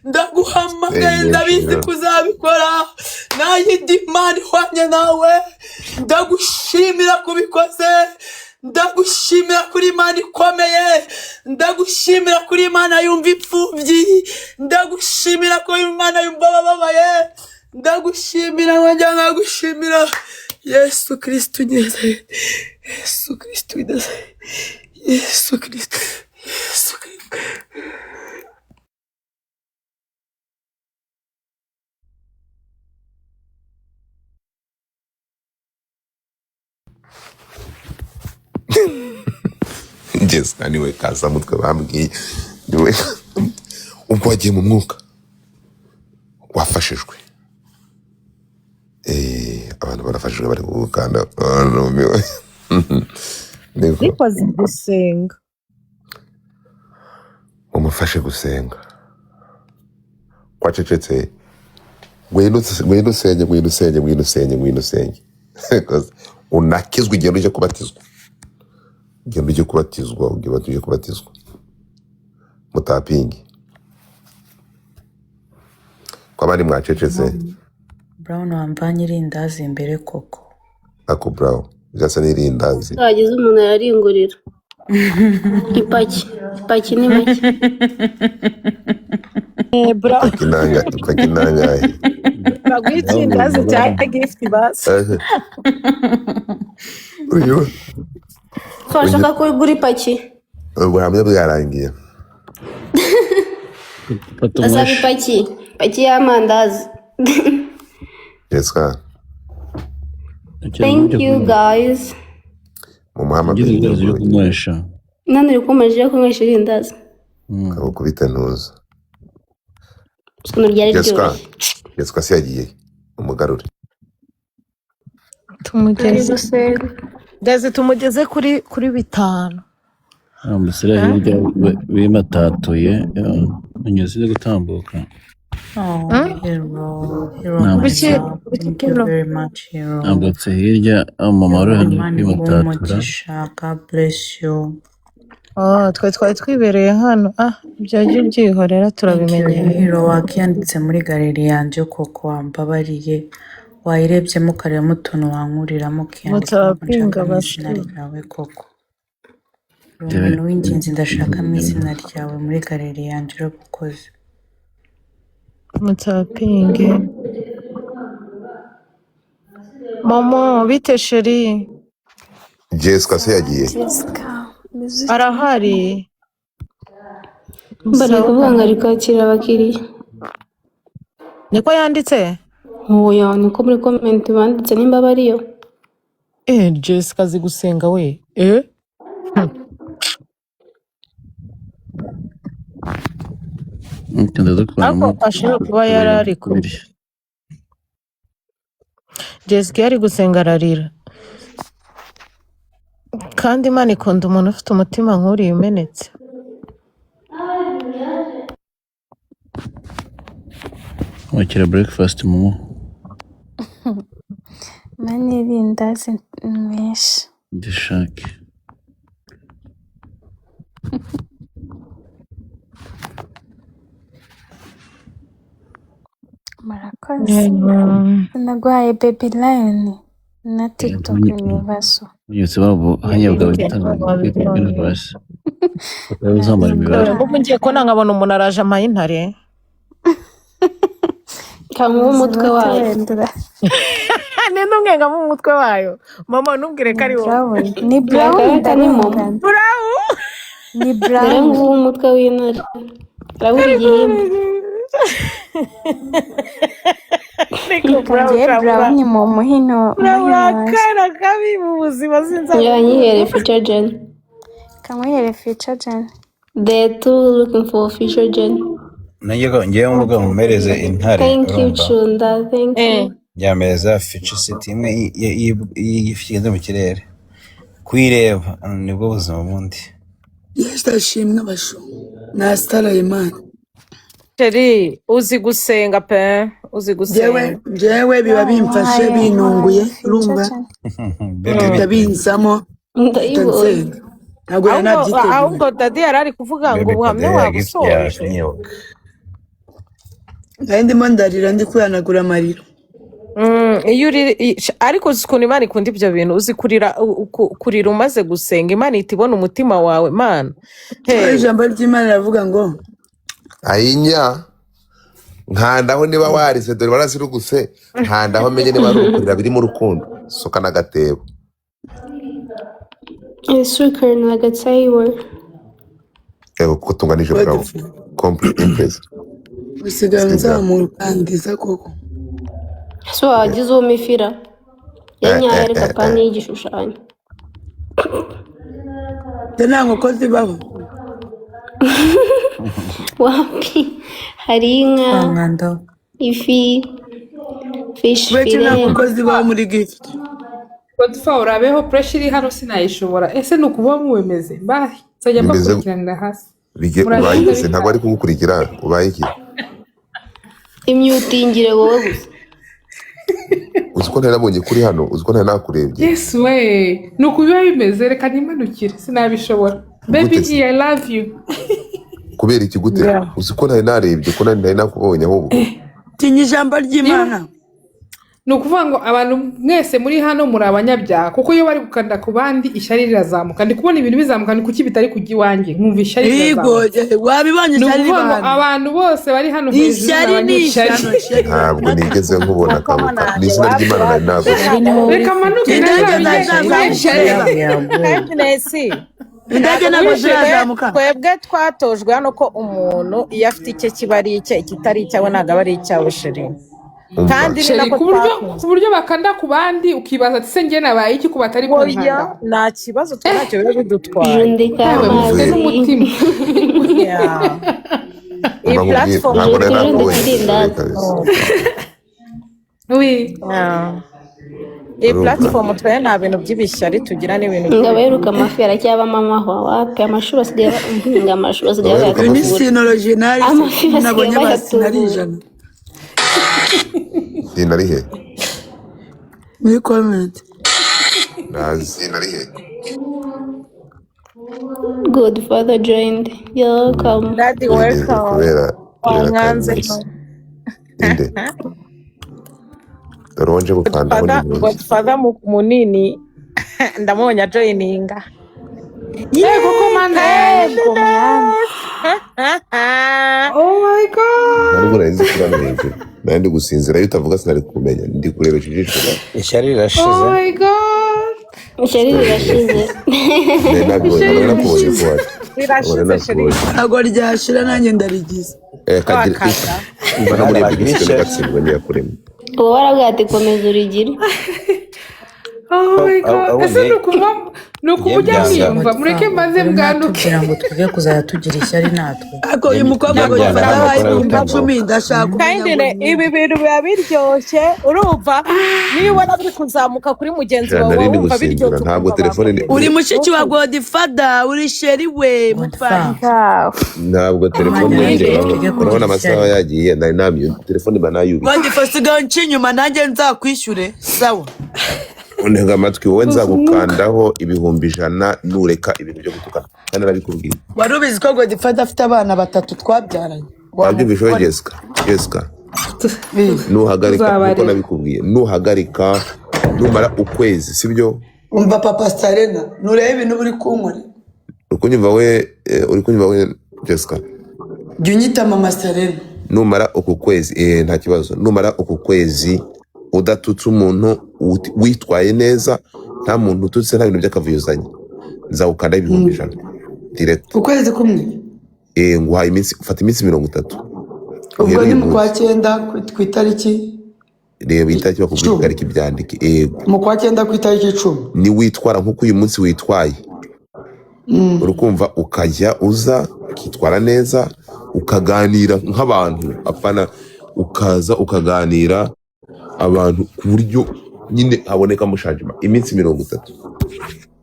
ndaguhamagaye ndabizi kuzabikora nayindi Imana ihwanye nawe ndagushimira kubikoze ndagushimira kuri Imana ikomeye ndagushimira kuri Imana yumva imfubyi ndagushimira kuri Imana yumva abababaye ndagushimira wajya nagushimira Yesu Kristo neza Yesu Kristo neza Yesu Kristo Yesu Kristo Jessica niwe kasamutwe bambwiye niwe ubwo wagiye mu mwuka wafashijwe abantu barafashijwe bari gukanda numiwe nikoze gusenga umufashe gusenga kwacecetse ngwino usenge unakizwa igihe uje kubatizwa ugiye kubatizwa mutapingi kwa bari mwacecetse Brown wamvanye irindazi imbere koko ako Brown gasa n'irindazi hagize umuntu yaringurira ipaki ni make Brown kinanga bagwitsindazi cya gift basi uyu fashaka kugura ipaki ubuhamya bwarangiye asaba ipaki y'amandazi Jessica thank you guys nani uri kumaje kunywesha irindazi kabukubita ntuza ukuntu ryari ryoshye Jessica si yagiye umugarure tumugeze kuri 5 amusira hirya bimatatuye unyuze gutambuka Thank you very much, Hero. ambutse hirya mama rohanye bimatatura God bless you. twari twibereye hano byajya byihorera turabimenyera Hero wakiyanditse muri galeri yanjye koko wambabariye wayirebyemo ukareba utuntu wankuriramo mutapinga basi ryawe koko umuntu w'ingenzi ndashakamo izina ryawe muri galeri yanjye urabukoze mutapinge mama bite sheri Jessica se yagiye arahari bari kuvuga ngo ari kwakira abakiriya niko yanditse oya niko muri comment banditse nimba bariyo Jessica azi gusenga we ako ashobora kuba yarari Jessica yari gusenga ararira kandi Imana ikunda umuntu ufite umutima nk'uriya umenetse wakira breakfast mumu mani irindazi menshi gishake murakoze naguhaye baby lion na TikTok nibaso yose babo hanyabwa bitanga basi uzamara imibare ubu ngiye ko nkabona umuntu araje amaye intare kamuha umutwe wayo ntungenga mu mutwe wayo mama ntumbwire ko ari wowe ni brown ni momo ni brown nguwo umutwe w'intare urabura igihimba brown ni momo hino akana kabi mu buzima sinza yanyihere future gen kamwihere future gen they too looking for future gen ngiye mvuga mumereze intare thank you chunda thank you yameza future city imwe yifikize mu kirere kwireba nibwo buzima bundi yashimwe basho na stara Imana sheri uzi gusenga pe uzi gusenga jewe biba bimfashe binunguye urumva ndabinzamo ndayibonye ntabwo yari nabyiteguye. ahubwo dadi yari ari kuvuga ngo Baby ubuhamya Kode yagiye wabusoje. akanyibuka. Nari ndimo ndarira ndi kwihanagura amarira. Iyo ariko uzi ukuntu Imana ikunda ibyo bintu, uzi kurira umaze gusenga, Imana ihita ibona umutima wawe mana. Ijambo ry'Imana riravuga ngo ayinya nkandaho niba warize dore baraziruguse, nkandaho menye niba ari ukurira biri mu rukundo, soka n'agatebo. Yesu karena agatsayiwe. Kuko tunganije bravo complete impressed. usigaye nzamukandiza koko. So wagize uwo mifira yanyaye ariko pani y'igishushanyo. Nta nkoko zibaho. Wapi hari inka, ifi, fish Beke nta fillet. nkoko zibaho muri gift. Godfa urabeho pressure iri hano sinayishobora. Ese nukuba muwemeze bahi nzajya bakurikiranira hasi. Bige ubayize ntabwo ari kugukurikira ubaye iki? Imyutingire wowe gusa. Uziko ntabonye kuri hano, uziko nakurebye. Yes we nukubiba bimeze reka nimanukire sinabishobora. Baby I love you. Kubera iki gute? Uziko narebye ko nari nakubonye ahubwo. Tinya ijambo ry'Imana. Nukuvuga ngo abantu mwese muri hano muri abanyabyaha kuko iyo bari gukanda ku bandi ishyari rirazamuka. Ndi kubona ibintu bizamuka ni kuki bitari kujya iwanjye nkumva ishyari rirazamuka. Yego wabibonye ishyari ribana. Abantu bose bari hano hejuru ishyari ni ishyari. Ntabwo nigeze nkubona kabuka. Ni izina ry'Imana nari nago. Reka manuke Indege ntabwo zirazamuka. Twebwe twatojwe hano ko umuntu iyo afite icye kiba ari icye, ikitari icyawe ntabwo aba ari icyawe sheri. Kandi ni nako ku buryo bakanda ku bandi ukibaza ati se njye nabaye iki ku batari kunkanda. Nta kibazo twacyo biba bidutwara. Mufite n'umutima. Iyi platform iyi platform twaye nta bintu by'ibishyari tugira n'ibintu ngabaheruka amafi aracyabamo amahwa wapi amashuri asigaye bayakuvura. Ni sinology nari nabonye basinari ijana. Sinari he? Muri comment. Sinari he? Godfather joined. You're welcome. Daddy welcome. Wanganze. Inde. Doronje gukanda Godfather munini ndamonya joininga. Yego komanda. Oh my god. Ntabwo nari nzi nandi gusinzira iyo utavuga sinari kumenya ndi kureba ijisho. Ishyari rirashize. Oh my god. Ishyari rirashize. Ntabwo nakubonye kuwa. Rirashize sheri. Ntabwo ryashira nanjye ndarigize. Kagira mbana muri ibyo gatsindwa niya kurema. Uwo warabwira ati komeza urigire. Oh my god. Ese nukubujya mwiyumva mureke mbanze mbwanuke. Kugira ngo twige kuzajya tugira ishyari natwe. Ako uyu mukobwa ngo yafata ibihumbi 10 ndashaka kumenya. Ibi bintu biba biryoshye urumva niyo ubona biri kuzamuka kuri mugenzi wawe wumva biryoshye. Ntabwo telefone uri mushiki wa Godfather uri sheri we mupfanga. Ntabwo telefone yireba urabona amasaha yagiye nari namye telefone banayubi. Godfather sigaho ncinyuma nanjye nzakwishyure sawa. Unega amatwi wowe nzagukandaho ibihumbi 100 nureka ibintu byo gutukana kandi narabikubwiye. Wari ubizi ko Godfather afite abana 3 twabyaranye. Wabyo bishoye Jessica. Nuhagarika kuko nabikubwiye. Nuhagarika numara ukwezi sibyo? Umva papa Starena nurebe ibintu buri kunkora. Uri kunyumva we Jessica. Jya unyita mama Starena. Numara uku kwezi nta kibazo. Numara uku kwezi udatutse umuntu witwaye neza nta muntu ututse nta bintu by'akavuyuzanye nzawukanda ibihumbi 100 direct. Ukwezi kumwe? Nguhaye iminsi ufata iminsi 30. Ubwo ni mu kwa 9 ku itariki. Reba itariki bakubwira itariki byandike. Mu kwa 9 ku itariki 10. Ni witwara nkuko uyu munsi witwaye. Urukumva ukajya uza ukitwara neza ukaganira nk'abantu apana ukaza ukaganira abantu ku buryo nyine haboneka mushajima iminsi 30.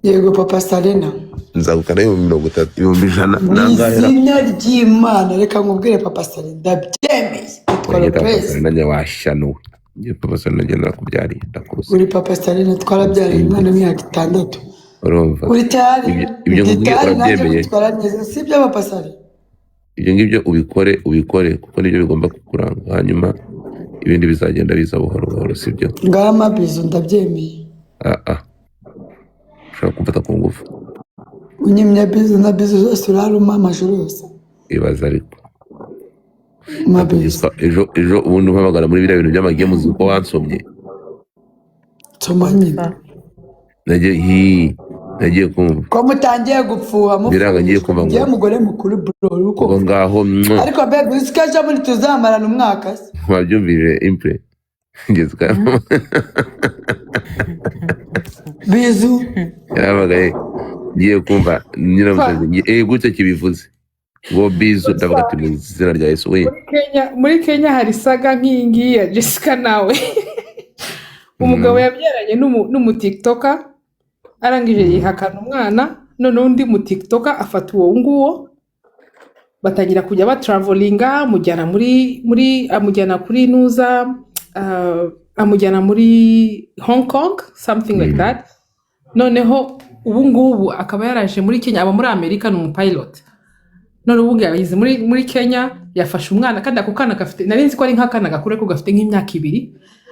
Yego papa Starena nzagukana 30 ibihumbi 100 nangahera. Izina ry'Imana reka nkubwire papa Starena ndabyemeye. Twara press nanya washanuwe. Papa Starena ngenda kubyari ndakurusa. Uri papa Starena twarabyariye umwana w'imyaka 6. urumva uri tayari ibyo ndi ngibyo tayari nanjye urabyemeye kwitwara neza si ibyo abapasari ibyo ngibyo ubikore kuko nibyo bigomba kukuranga hanyuma ibindi bizagenda biza buhoro buhoro sibyo ngaha amabizo ndabyemeye ushobora kumfata ku ngufu unyimya bizo na bizo zose uraruma amajoro yose ibaza ariko mabizo ejo ubundi umpamagara muri biriya bintu by'amagemuzi uko wansomye nsoma nyine nagiye kumva ko mutangiye gupfuha biranga ngiye kumva ngo ngiye mugore mukuru bro ngo ngaho ariko baby usikaje muri tuzamarana umwaka se wabyumvire impre ngezika bizu yarabagaye ngiye kumva nyiramusazi gutyo kibivuze ngo bizu ndavuga ati mu izina rya Yesu we muri Kenya hari saga nk'ingi ya Jessica nawe umugabo yabyaranye n'umutiktoka arangije yihakana umwana none undi mutiktoka afata uwo nguwo batangira kujya batravelinga amujyana kuri nuza amujyana muri Hong Kong something like that noneho ubu ngubu akaba yaraje muri Kenya aba muri Amerika ni umupilot none ubu yagize muri Kenya yafashe umwana kandi ako kana gafite nari nzi ko ari nk'akana gakure ko gafite nk'imyaka 2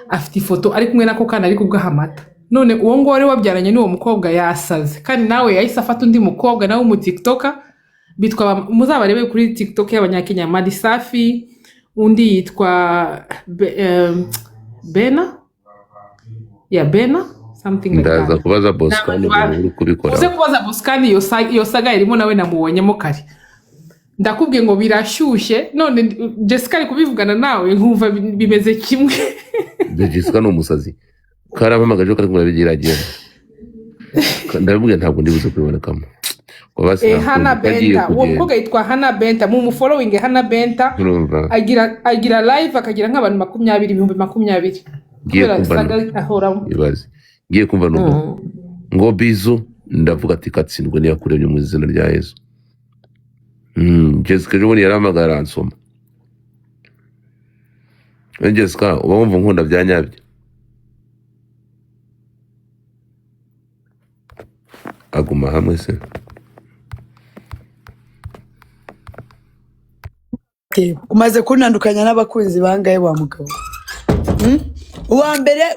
afite ifoto ari kumwe nako kana ari kubwaha amata none uwo ngo wari wabyaranye n'uwo mukobwa yasaze kandi nawe yahise afata undi mukobwa nawe mu TikToker bitwa muzabarebe kuri TikTok y'abanyakenya Madi Safi undi yitwa Bena something like that ndaza kubaza Boscan uri kubikora uze kubaza Boscan iyo saga irimo nawe namubonyemo kare ndakubwiye ngo birashyushye none Jessica ari kubivugana nawe nkumva bimeze kimwe Jessica no umusazi karampamagaje kari kumwe bigiragiye ndabubwiye ntabwo ndibuze kubibonekamo Hannah Benta uwo mukobwa yitwa Hannah Benta mu following Hannah Benta agira live akagira nk'abantu 20,000 ngiye kumva ngo bizu ndavuga ati katsindwe niyo kuremye mu izina rya Yesu Jessica joboni yaramagara ansoma Jessica uba wumva nkunda byanyabyo aguma hamwe se umaze kunandukanya n'abakunzi bangaye wa mugabo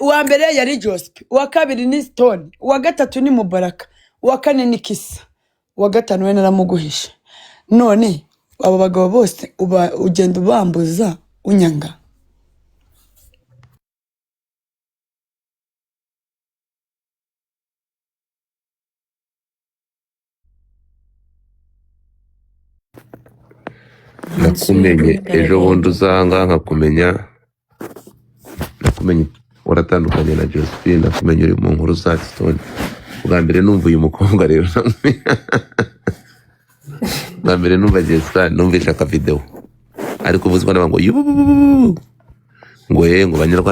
uwa mbere yari Joseph uwa kabiri ni Stone uwa gatatu ni Mubaraka uwa kane ni Kisa uwa gatanu we naramuguhisha none abo bagabo bose ugenda ubambuza unyanga nakumenye ejo bundi uzanga nkakumenya waratandukanye na Josephine nakumenye uri mu nkuru za Stone bwa mbere numva uyu mukobwa rero bwa mbere numva Jessica numvisha ka video ariko ubuzwa n'abango ngo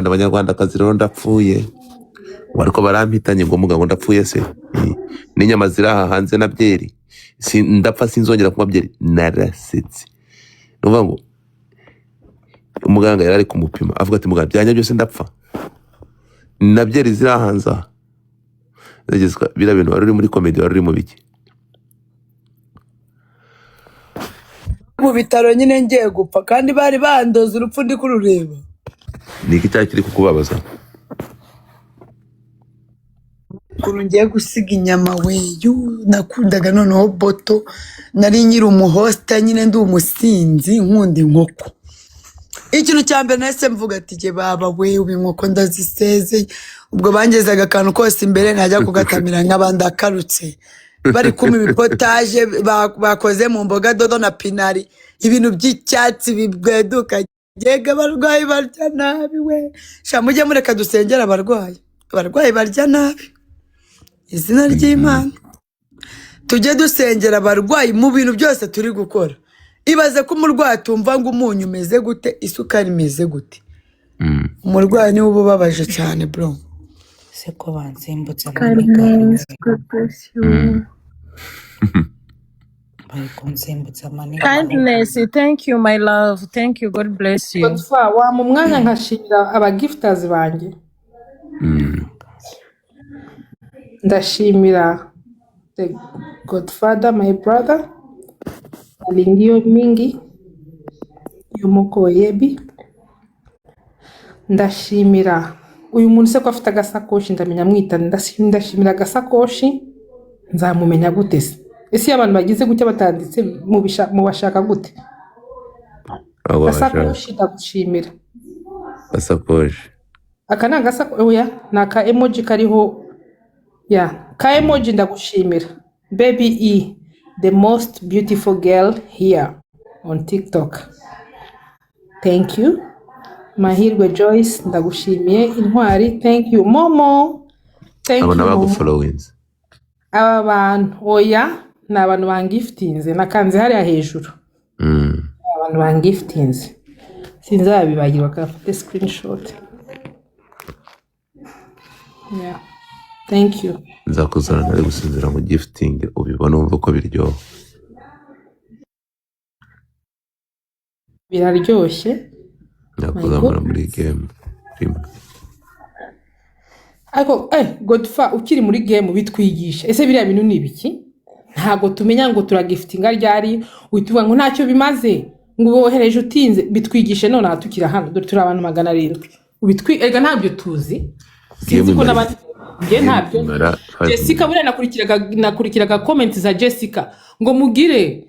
abanyarwandakazi rero ndapfuye ariko barampitanye ngo mugabo ndapfuye se n'inyama ziraha hanze na byeri ndapfa sinzongera kuba byeri narasetse nuvuga ngo umuganga yari ari kumupima avuga ati muganga byanya byose ndapfa na byeri zirahanza Jessica bira bintu wari uri muri comedy wari uri mu biki mu bitaro nyine ngiye gupfa kandi bari bandoza urupfu ndi kurureba niki cyari kiri kukubabaza ngiye gusiga inyama weyu nakundaga noneho boto nari nyiri umuhosta nyine ndi umusinzi nkunda inkoko ikintu cya mbere nahise mvuga ati jye baba wewe inkoko ndaziseze ubwo bangezaga akantu kose imbere najya kugatamira nk'abandi akarutse bari kuma ibipotaje bakoze mu mboga dodo na pinari ibintu by'icyatsi bibweduka yega abarwayi barya nabi we sha mujye mureka dusengera abarwayi barya nabi izina ry'Imana tujye dusengera abarwayi mu bintu byose turi gukora ibaze ko umurwayi atumva ngo umunyu umeze gute isukari imeze gute umurwayi niwe ubabaje cyane bro se ko bansimbutse Kindness, thank you my love, thank you, God bless you. wa mu mwanya nkashimira abagifters banjye ndashimira the Godfather, my brother, Alingio Mingi, Yumoko Yebi. Ndashimira uyu muntu se ko afite agasakoshi ndamenya mwita ndashimira agasakoshi nzamumenya gute se ese iyo abantu bagize gutya batanditse mu bashaka gute agasakoshi ndagushimira gasakoshi aka ni agasakoshi oya ni aka emoji kariho ka emoji ndagushimira baby E the most beautiful girl here on TikTok. Thank you. Mahirwe Joyce ndagushimiye. Intwari thank you. Momo thank abana you. bagufollowings Aba bantu oya ni abantu bangiftinze nakanze hariya hejuru. Abantu bangiftinze sinzabibagirwa kafite screenshot. Yeah. Thank you. nzakuzana nari gusinzira mu gifting ubibona umva ko biryoha Biraryoshye. nakuzamura muri game rimwe Ariko Godfa ukiri muri game bitwigisha ese biriya bintu ni ibiki ntago tumenya ngo turagiftinga ryari wituvuga ngo ntacyo bimaze ngo wohereje utinze bitwigishe none atukira hano dore turi abantu 700 ega ntabyo tuzi sinzi ko nabandi nge ntabyo Jessica buriya nakurikiraga comment za Jessica ngo mugire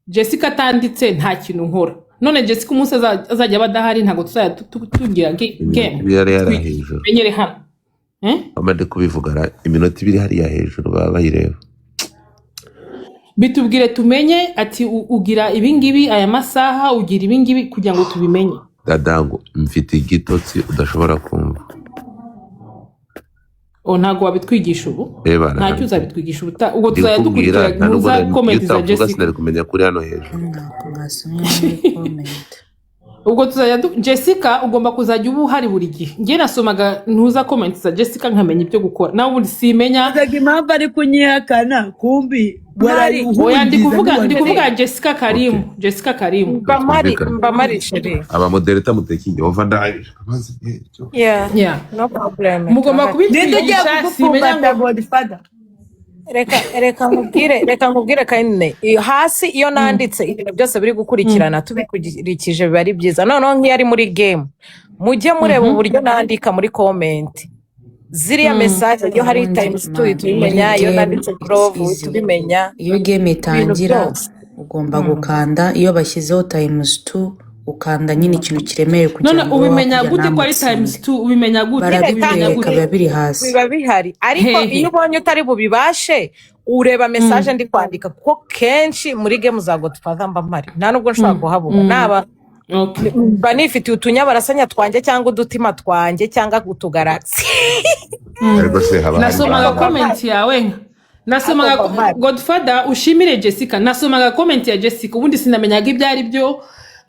Jessica atanditse nta kintu nkora none Jessica umunsi azajya badahari ntago tuzajya tugira game menyere hano amade kubivugara iminota ibiri hariya hejuru baba bayireba bitubwire tumenye ati ugira ibingibi aya masaha ugira ibingibi kugira ngo tubimenye dadango mfite igitotsi udashobora kumva ntago wabitwigisha ubu ntacyo uzabitwigisha ubwo tuzajya dukurikira muza comment za Jessica sinari kumenya kuri hano hejuru ubwo tuzajya Jessica ugomba kuzajya ubu hari buri gihe ngiye nasomaga ntuza comment za Jessica nkamenya ibyo gukora nawe ubundi simenya ndaga impamvu ari kunyihakana kumbi oya ndi kuvuga Jessica Karimu mbamari chere aba moderator mutekinge ova ndaje yeah no problem mugomba kubitwigisha simenya ngo Godfather reka nkubwire kayine hasi iyo nanditse ibintu byose biri gukurikirana tubikurikije biba ari byiza noneho nk'iyo ari muri game mujye mureba uburyo nandika muri comment ziriya message iyo hari times 2 tubimenya iyo nanditse prove tubimenya iyo game itangira ugomba gukanda iyo bashyizeho times 2 ukanda nyine ikintu kiremeye kugira ngo ubimenya gute ko ari times 2 ubimenya gute biba biri hasi biba bihari ariko iyo ubonye utari bubibashe ureba message ndi kwandika kuko kenshi muri game za Godfather mba mpari nta nubwo nshobora kuhabuka naba banifitiye utunyabarasanya twanjye cyangwa udutima twanjye cyangwa utugaratsi nasomaga comment yawe nasomaga Godfather ushimire Jessica nasomaga comment ya Jessica ubundi sinamenyaga ibyo ari byo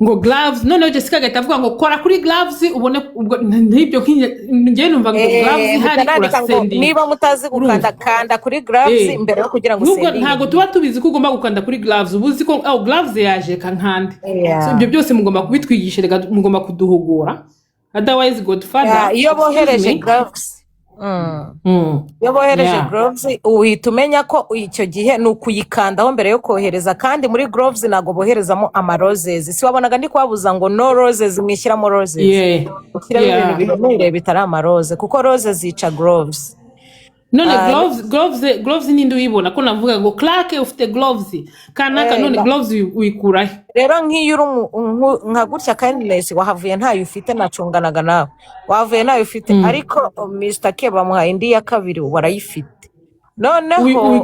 ngo gloves none Jessica agahita avuga ngo kora kuri gloves ubone n'ibyo ngiye numva ngo gloves hari urasending niba mutazi gukanda kanda kuri gloves imbere yo kugira ngo usending ntago tuba tubizi ko ugomba gukanda kuri gloves ubuzi ko gloves yaje kankande so ibyo byose mugomba kubitwigisha rega mugomba kuduhugura otherwise Godfather iyo bohereje gloves iyo bohereje gloves uhita umenya ko icyo gihe ni ukuyikandaho mbere yo kohereza kandi muri gloves ntago boherezamo amaroses si wabonaga ndi kubabuza ngo no roses mwishyiramo roses ushyiramo ibintu bintu bitari amarose kuko roses zica gloves none gloves nindi uyibona ko navuga ngo Clark ufite gloves kanaka none gloves uyikurahe rero nk'iyo nka gutya kindness wahavuye ntayo ufite nacunganaga nawe wavuye ntayo ufite ariko Mr. K bamuhaye indi ya kabiri warayifite noneho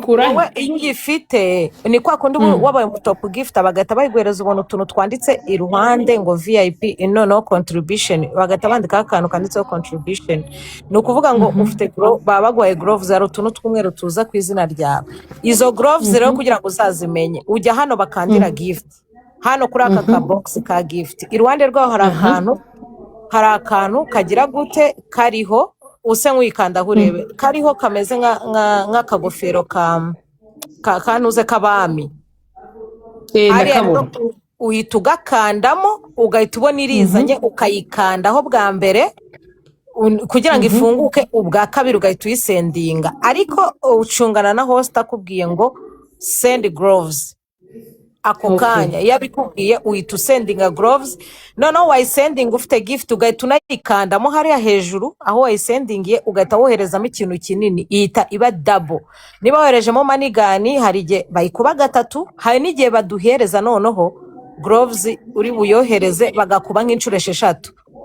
wowe ingifite ni kwa kundi wabaye mu top gift bagata bayiguhereza ubona utuntu twanditse iruhande ngo VIP no contribution bagata bandika akantu kanditseho contribution ni ukuvuga ngo ufite baba bagwaye gloves ari utuntu tw'umweru tuza ku izina ryawe izo gloves rero kugira ngo uzazimenye ujya hano bakandira gift hano kuri aka ka box ka gift iruhande rwaho hari akantu kagira gute kariho use nk'uyikanda urebe kariho kameze nk'akagofero kanuze k'abami uhita ugakandamo ugahita ubona irizanye ukayikandaho bwa mbere kugira ngo ifunguke ubwa kabiri ugahita uyisendinga, ariko ucungana na host akubwiye ngo send gloves ako kanya. Iyo abikubwiye uhita usendinga gloves, noneho wayisendinga ufite gift ugahita unayikandamo hariya hejuru aho wayisendingiye, ugahita woherezamo ikintu kinini, ihita iba double. Niba woherejemo manigani hari igihe bayikuba gatatu, hari n'igihe baduhereza noneho gloves uri buyohereze bagakuba nk'inshuro 6.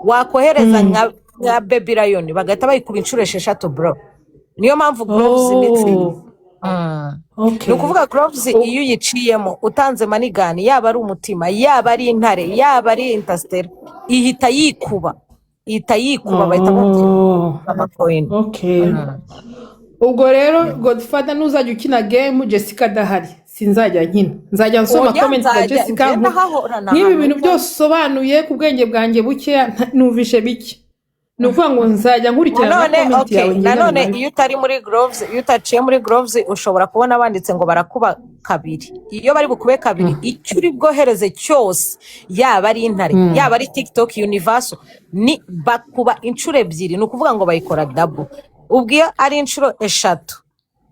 Wakohereza nka baby lion bagahita bayikuba inshuro 6 bro. Niyo mpamvu gloves ni ni ukuvuga gloves iyo uyiciyemo utanze manigani, yaba ari umutima, yaba ari intare, yaba ari interstellar, ihita yikuba bahita bamutera amacoin. Ubwo rero Godfather nuzajya ukina game Jessica adahari sinzajya nkina, nzajya nsoma comment za Jessica nk'ibi bintu byose usobanuye ku bwenge bwanjye buke numvishe bike. Ni ukuvuga ngo nzajya nkurikirana comment yawe. Nanone iyo utari muri gloves, iyo utaciye muri gloves ushobora kubona banditse ngo barakuba kabiri. Iyo bari bukube kabiri icyo uri bwohereze cyose, yaba ari intare, yaba ari TikTok universal, ni bakuba inshuro 2. Ni ukuvuga ngo bayikora double. Ubwiye ari inshuro 3.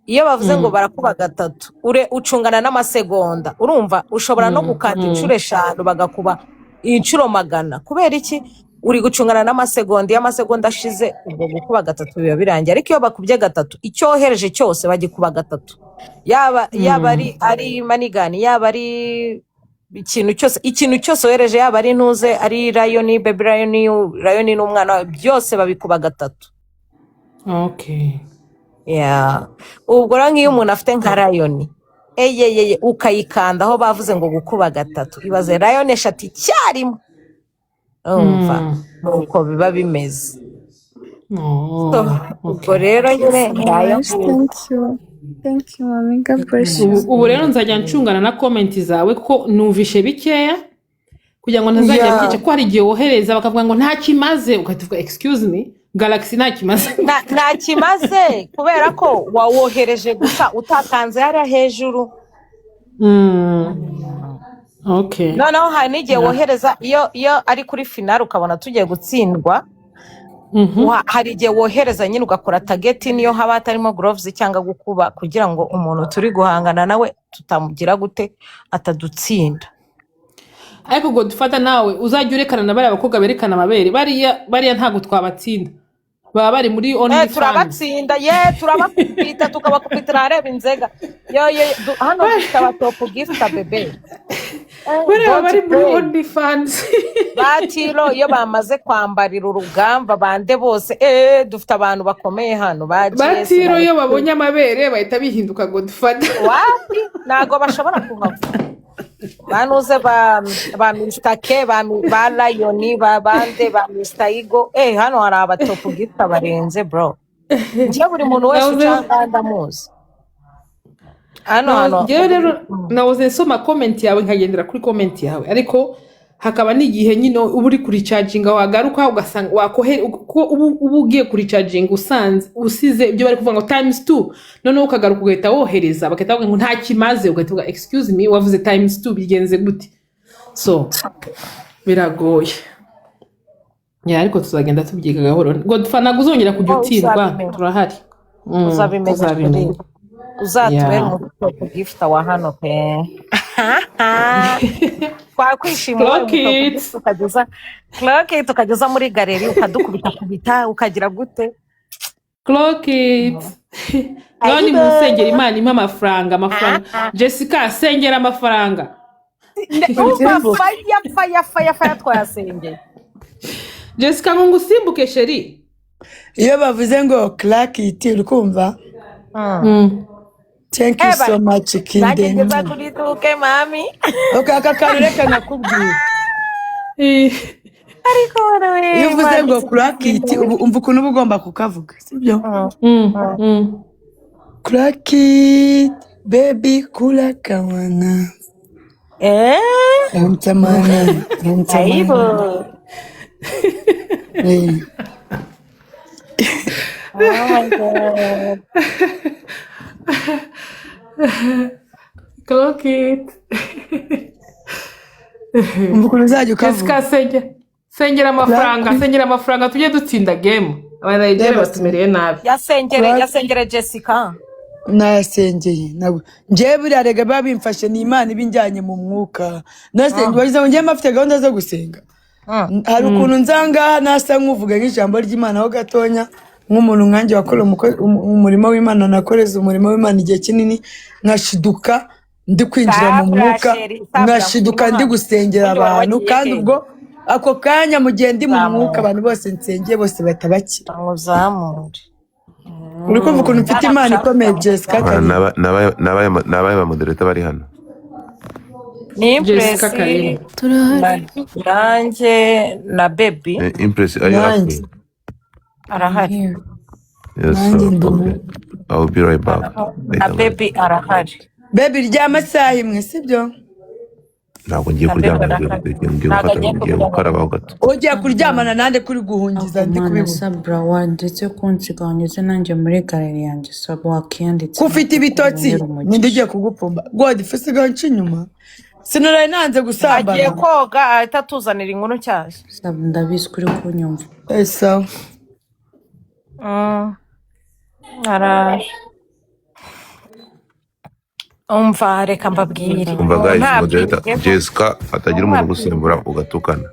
Iyo bavuze ngo barakuba 3 ucungana n'amasegonda, urumva ushobora no gukanda inshuro 5 bagakuba inshuro 100. Kubera iki? Uri gucungana n'amasegonda, y'amasegonda ashize ubwo gukuba 3 biba birangiye. Ariko iyo bakubye 3 icyohereje cyose bagikuba 3. Yaba ari manigani, yaba ari ikintu cyose wohereje, yaba ari ntuze, ari lion, baby lion n'umwana, byose babikuba 3. Ubwo rero nk'iyo umuntu afite nka lion ukayikanda aho bavuze ngo gukuba 3, ibaze lion 3 icyarimwe, umva uko biba bimeze. Ubwo rero nyine thank you mami, God bless you. Ubu rero nzajya ncungana na comment zawe ko numvishe bikeya kugira ngo ntazajya byica, ko hari igihe wohereza bakavuga ngo nta kimaze, ukatuvuga excuse me Galaxy nta kimaze nta kimaze kubera ko wawohereje gusa utakanze hariya hejuru. Noneho hari n'igihe wohereza iyo ari kuri final ukabona tugiye gutsindwa, hari igihe wohereza nyine ugakora target niyo haba hatarimo gloves cyangwa gukuba, kugira ngo umuntu turi guhangana nawe tutamugira gute atadutsinda. Ariko Godfather nawe uzajya urekana na bari abakobwa berekana amabere, bariya ntago twabatsinda, baba bari muri only turabatsinda turabakubita tukabakubitira areba inzega hano dufite top gift bebe bari muri only fans Batiro iyo bamaze kwambarira urugamba bande bose dufite abantu bakomeye hano Batiro iyo babonye amabere bahita bihinduka Godfather wapi nago bashobora kuhava banuze ba Mr. K ba Lion ba bande ba Mr. Igo hano hari abatopu gifta barenze bro njye buri muntu wese ucanga ndamuzi hano rero nawoze nsoma comment yawe nkagendera kuri comment yawe, ariko hakaba n'igihe nyine uba uri kuri charging wagaruka ugasanga wakohe ubu ugiye kuri charging usize ibyo bari kuvuga ngo ×2 none ukagaruka ugahita wohereza bakahita bavuga ngo nta kimaze, ugahita uvuga excuse me wavuze ×2 bigenze gute, so biragoye ariko tuzagenda tubyiga gahoro. Godfather naguzongera kujya utsindwa turahari uzabimenya uzatubera mu gifta wa hano pe kwa kwishimira tukageza muri galeri ukadukubita ukagira gute Clock it none musengera Imana impa amafaranga Jessica sengera amafaranga faya twayasengeye Jessica ngo ngusimbuke sheri iyo bavuze ngo clock it urukumva Thank you so much Kinde. Nageza kuri tuke mami. Okay akakareka nakubwiye. Ariko wewe. Iyo uvuze ngo clock it umva ukuntu ugomba kukavuga, sibyo? Clock it baby kula kawana. Mtamana. Aibo. Oh my God. Clock it. Umukuru zaje ukavuga. Jessica sengera amafaranga tujye dutsinda game. Abarayigere batumereye nabi. Yasengere Jessica. Nasengeye nabwo njyewe buriya rega biba bimfashe ni Imana ibinjyanye mu mwuka nasenge bagize ngo njyewe mfite gahunda zo gusenga hari ukuntu nzanga nasa nk'uvuga nk'ijambo ry'Imana ho gatonya nk'umuntu nkanjye wakora umurimo w'Imana nakoreza umurimo w'Imana igihe kinini nkashiduka ndi kwinjira mu mwuka nkashiduka ndi gusengera abantu kandi ubwo ako kanya mu gihe ndi mu mwuka abantu bose nsengeye bose batabakira uri kumva ukuntu mfite Imana ikomeye Jessica nabaye bamodereta bari hano ni Impress nanjye na Baby Impress ari arahari yes okay. I'll be right back na Baby arahari Baby ryama saha imwe sibyo ntabwo ngiye kuryama ngiye gukarabaho gato ugiye kuryamana nande kuri guhungiza ndi kubibona Sabra wanditse kunsiganyuze nanjye muri galeri yanjye Sabra wakiyanditse kufite ibitotsi ninde ugiye kugupfumba God fisiga n'inyuma sinaraye nanze gusambana agiye koga ahita tuzanira inkuru cyashya Sabra ndabizi kuri kunyumva esa araje umva reka mbabwire umva guys modereta Jessica atagira umuntu gusembura ugatukana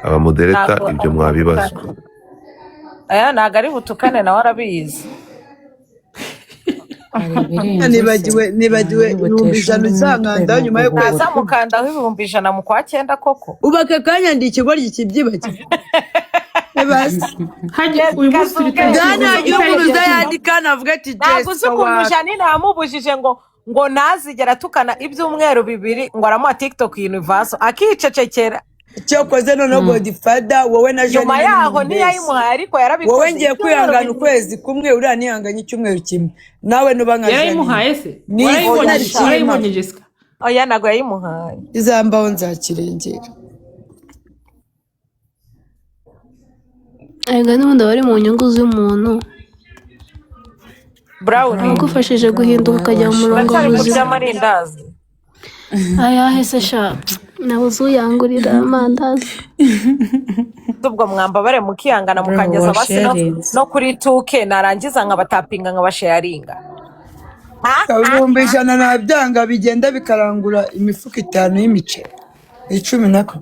aba modereta ibyo mwabibazwa aya ntago ari butukane nawe arabizi nibagiwe ibihumbi 100 uzankanda nyuma yo kwaza mukandaho ibihumbi 100 mu kwa 9 koko ubaka kanya ndi ikigoryi kibyibaki uyu munsi Dana y'umuntu yandika navuga ati Jessica wa Janine yamubujije ngo nazigera tukana ibyumweru 2 ngo aramuha TikTok Universe akicecekera cyokoze none Godfather wowe na Janine nyuma yaho niyayimuhaye ariko yarabikoze wowe ngiye kwihangana ukwezi kumwe uriya nihanganye icyumweru kimwe nawe nuba nka yarayimuhaye se warayibonye Jessica oya nago yayimuhaye izambaho nzakirengera Ega n'ubundi bari mu nyungu z'umuntu Brown agufashije guhinduka ukajya mu murongo w'ubuzima aya hese sha nabuze uyangurira amandazi ubwo mwambabare mukihangana mukangeza basi no kuri 2K narangiza nkabatapinga nkabasharinga ibihumbi 100 nabyanga bigenda bikarangura imifuka 5 y'imiceri 10 nako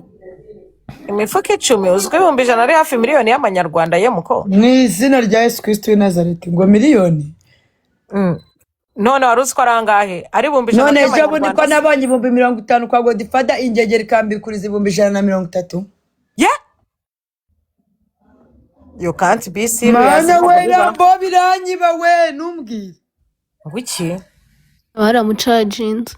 imifuka 10 uzwi ibihumbi 100 ari hafi miliyoni y'amanyarwanda ye muko mu izina rya Yesu Kristo w'i Nazareti ngo miliyoni none waruzi ko arangahe ari ibihumbi 100 none ejo bundi ko nabonye ibihumbi 50 kwa Godfather ingegera ikambikuriza ibihumbi 130 you can't be serious mana we rambo biranyiba we numbwire wiki baramucaginze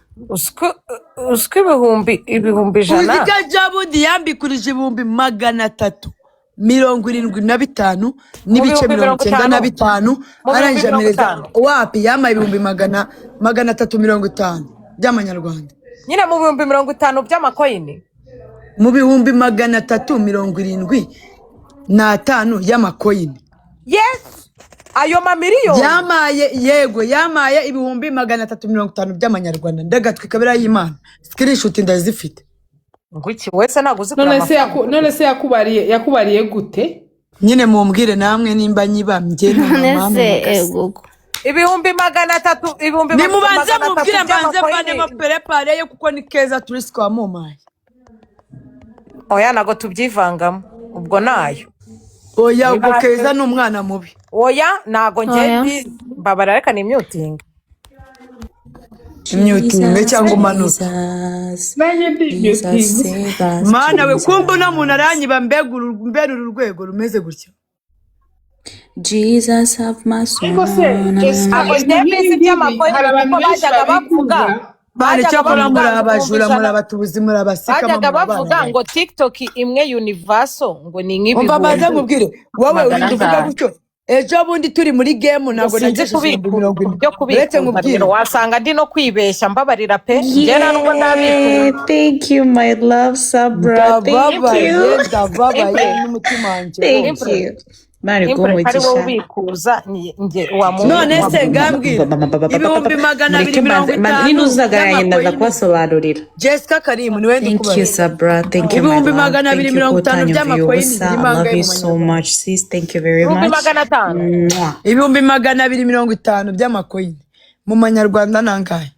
uswe ibihumbi 100 uzika jabundi yambikurije ibihumbi 375 n'ibice 95 aranjamireza wapi yama ibihumbi 350 by'amanyarwanda nyine mu bihumbi 50 by'amakoyini mu bihumbi 375 y'amakoyini yes ayo mamiliyoni yamaye ibihumbi 350 by'amanyarwanda ndagatwika bira y'Imana screenshot ndazifite ngwiki wese naguzi none se yakubariye gute nyine mumbwire namwe nimba nyibambye ibihumbi 300 ibihumbi nimubanze mubwire mbanze bane maperepare yo kuko ni keza turisiko wa mumaye oya nago tubyivangamo ubwo nayo oya ubwo keza n'umwana mubi oya nago ngendi babara reka ni muting cyangwa umanuka mana we kumba no muntu aranyiba mbere urwego rumeze gutyo Jesus have my soul bane cyakora murabatubuzi murabasika bajyaga bavuga ngo TikTok imwe Universal ngo ni nk'ibi umva maze nkubwire wowe uri kuvuga gutyo ejo bundi turi muri game ntabwo nagize byo kubikubwira wasanga ndi no kwibeshya mbabarira pe ngera nuko ndabikubwira thank you my love Sabra thank you n'umutima wanjye thank you Mari impure ari wowe umugisha. ubikuza nge none se ngambwira ibihumbi magana abiri mirongo itanu ninuzagaraye ndaza kubasobanurira. Jessica Karimu niwe ndi Thank you, Sabra. Thank you, my ibihumbi love. magana abiri Thank you, mirongo itanu Kutanya by'amakoyini Viosa. I love you so much, sis. Thank you very ibihumbi much. magana atanu Mwah. ibihumbi magana abiri mirongo itanu by'amakoyini mu manyarwanda nangahe?